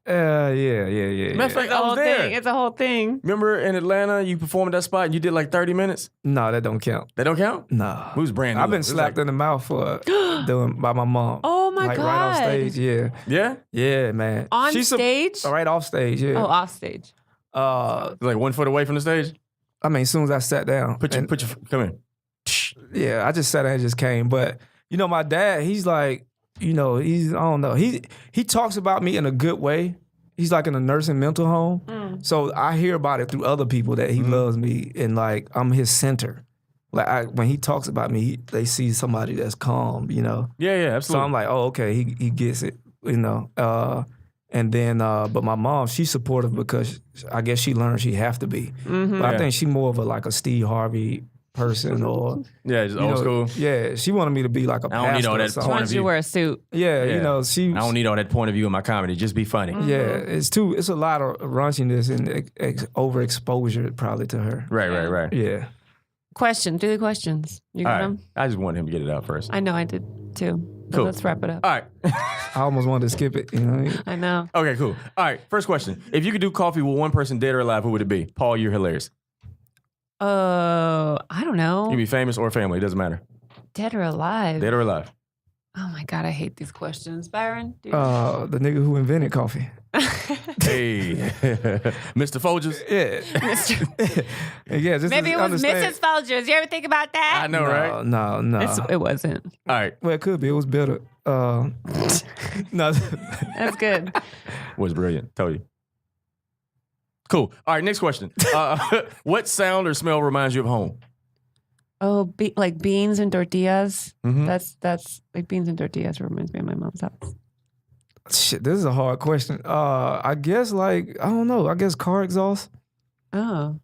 Yeah. Matter of fact, I was there. It's a whole thing. Remember in Atlanta, you performed at that spot and you did like 30 minutes? No, that don't count. That don't count? No. Who's Brandon? I've been slapped in the mouth for doing by my mom. Oh my like God. right off stage, yeah. Yeah? Yeah, man. On stage? Right off stage, yeah. Oh, off stage. Like 1 foot away from the stage? I mean, as soon as I sat down. Come in. Yeah, I just sat down and just came. But, you know, my dad, he's like, you know, I don't know. He talks about me in a good way. He's like in a nursing mental home. So I hear about it through other people that he loves me and like I'm his center. Like when he talks about me, they see somebody that's calm, you know? Yeah, absolutely. So I'm like, oh, okay, he gets it, you know? And then, but my mom, she's supportive because I guess she learned she have to be. But I think she more of a Steve Harvey person or just old school. Yeah, she wanted me to be like a pastor. I don't need all that She point wants of you to view. wear a suit. Yeah, you know, she. I don't need all that point of view in my comedy. Just be funny. Yeah, it's a lot of raunchiness and overexposure probably to her. Right. Yeah. Do the questions. You All got right. them? I just wanted him to get it out first. I know I did too. But Cool. let's wrap it up. All right. I almost wanted to skip it, you know what I mean? I know. Okay, cool. All right, first question. If you could do coffee with one person, dead or alive, who would it be? Paul, you're hilarious. I don't know. You can be famous or family. It doesn't matter. Dead or alive? Dead or alive. Oh my God, I hate these questions. Byron? The nigga who invented coffee. Hey, Mr. Folgers. Yeah. Yeah, just Maybe it was Mrs. Folgers. You ever think about that? I know, right? No. It wasn't. All right. Well, it could be. It was better. No. That's good. Was brilliant. Tell you. Cool. All right. Next question. What sound or smell reminds you of home? Oh, like beans and tortillas. Mhm. That's like beans and tortillas reminds me of my mom's house. Shit, this is a hard question. I guess I don't know. I guess car exhaust. Oh.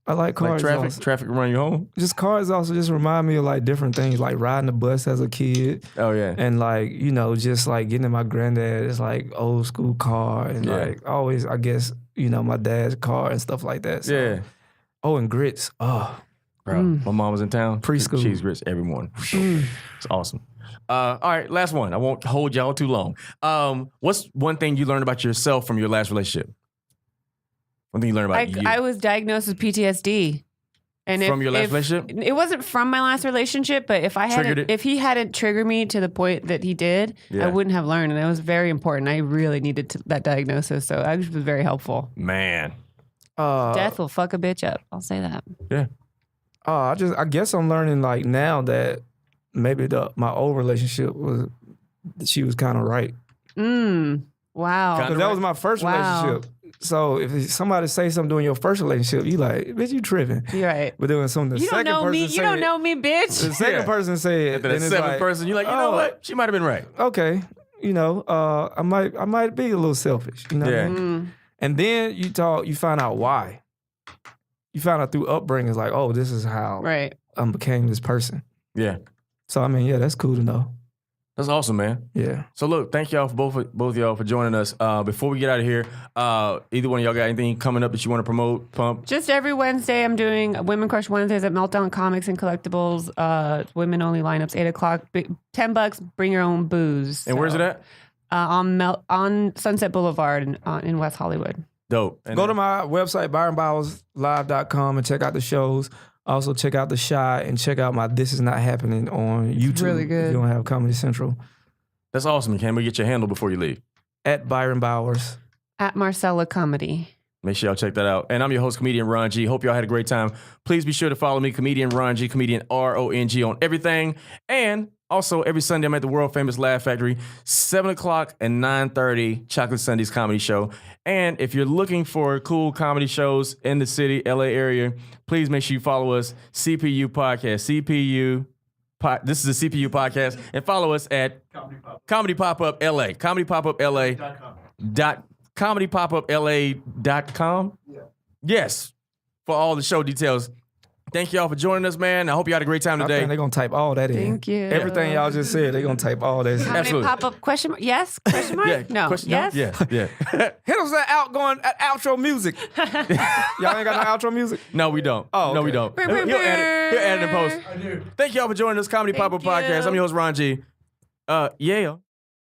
I like car Like traffic. exhaust. Traffic run you home. Just car exhaust just remind me of like different things, like riding the bus as a kid. Oh yeah. And like, just like getting in my granddad's like old school car and like always, I guess, my dad's car and stuff like that. So. Yeah. Oh, and grits. Oh, Bro, my mom was in town. Preschool. Cheese grits every morning. It's awesome. All right, last one. I won't hold y'all too long. What's one thing you learned about yourself from your last relationship? One thing you learned about you. I was diagnosed with PTSD. And From your last relationship? It wasn't from my last relationship, but if he hadn't triggered me to the point that he did, I wouldn't have learned. And it was very important. I really needed that diagnosis. So it was very helpful. Man. Death will fuck a bitch up. I'll say that. Yeah. I guess I'm learning like now that maybe my old relationship she was kind of right. Wow. Because that was my first relationship. So if somebody say something during your first relationship, you like, bitch, you tripping. You're right. But then when the You don't second know person me. You don't know me, bitch. The second person said, Then the seventh person, you're like, you know what? She might have been right. Okay, I might be a little selfish. You know what I mean? And then you find out why. You find out through upbringing, like, oh, this is how I became this person. Yeah. So I mean, yeah, that's cool to know. That's awesome, man. Yeah. So look, thank y'all for both of y'all for joining us. Before we get out of here, either one of y'all got anything coming up that you want to promote, pump? Just every Wednesday, I'm doing Women Crush Wednesdays at Meltdown Comics and Collectibles. Women only lineups, 8 o'clock. $10. Bring your own booze. And where's it at? On Sunset Boulevard in West Hollywood. Dope. And Go to my website, ByronBowersLive.com, and check out the shows. Also, check out The Shy and check out my This Is Not Happening on YouTube. Really good. If you don't have Comedy Central. That's awesome. Can we get your handle before you leave? At Byron Bowers. At Marcella Comedy. Make sure y'all check that out. And I'm your host, comedian Ron G. Hope y'all had a great time. Please be sure to follow me, comedian Ron G, comedian RONG on everything. And also, every Sunday, I'm at the world famous Laugh Factory, 7 o'clock and 9:30, Chocolate Sundays comedy show. And if you're looking for cool comedy shows in the city, LA area, please make sure you follow us, CPU Podcast, this is the CPU Podcast, and follow us at Comedy Pop-Up LA, comedypopupla.com. Yes, for all the show details. Thank y'all for joining us, man. I hope you had a great time today. They're going to type all that in. Thank you. Everything y'all just said, they're going to type all that in. Comedy Absolutely. Pop-Up question mark? Yes? Question mark? Yeah, No. question- Yes? Yeah. Hit us that outro music. Y'all ain't got no outro music? No, we don't. Oh, No, okay. we don't. He'll edit in post. I do. Thank y'all for joining us, Comedy Pop-Up you. Podcast. I'm your host, Ron G. Yeah.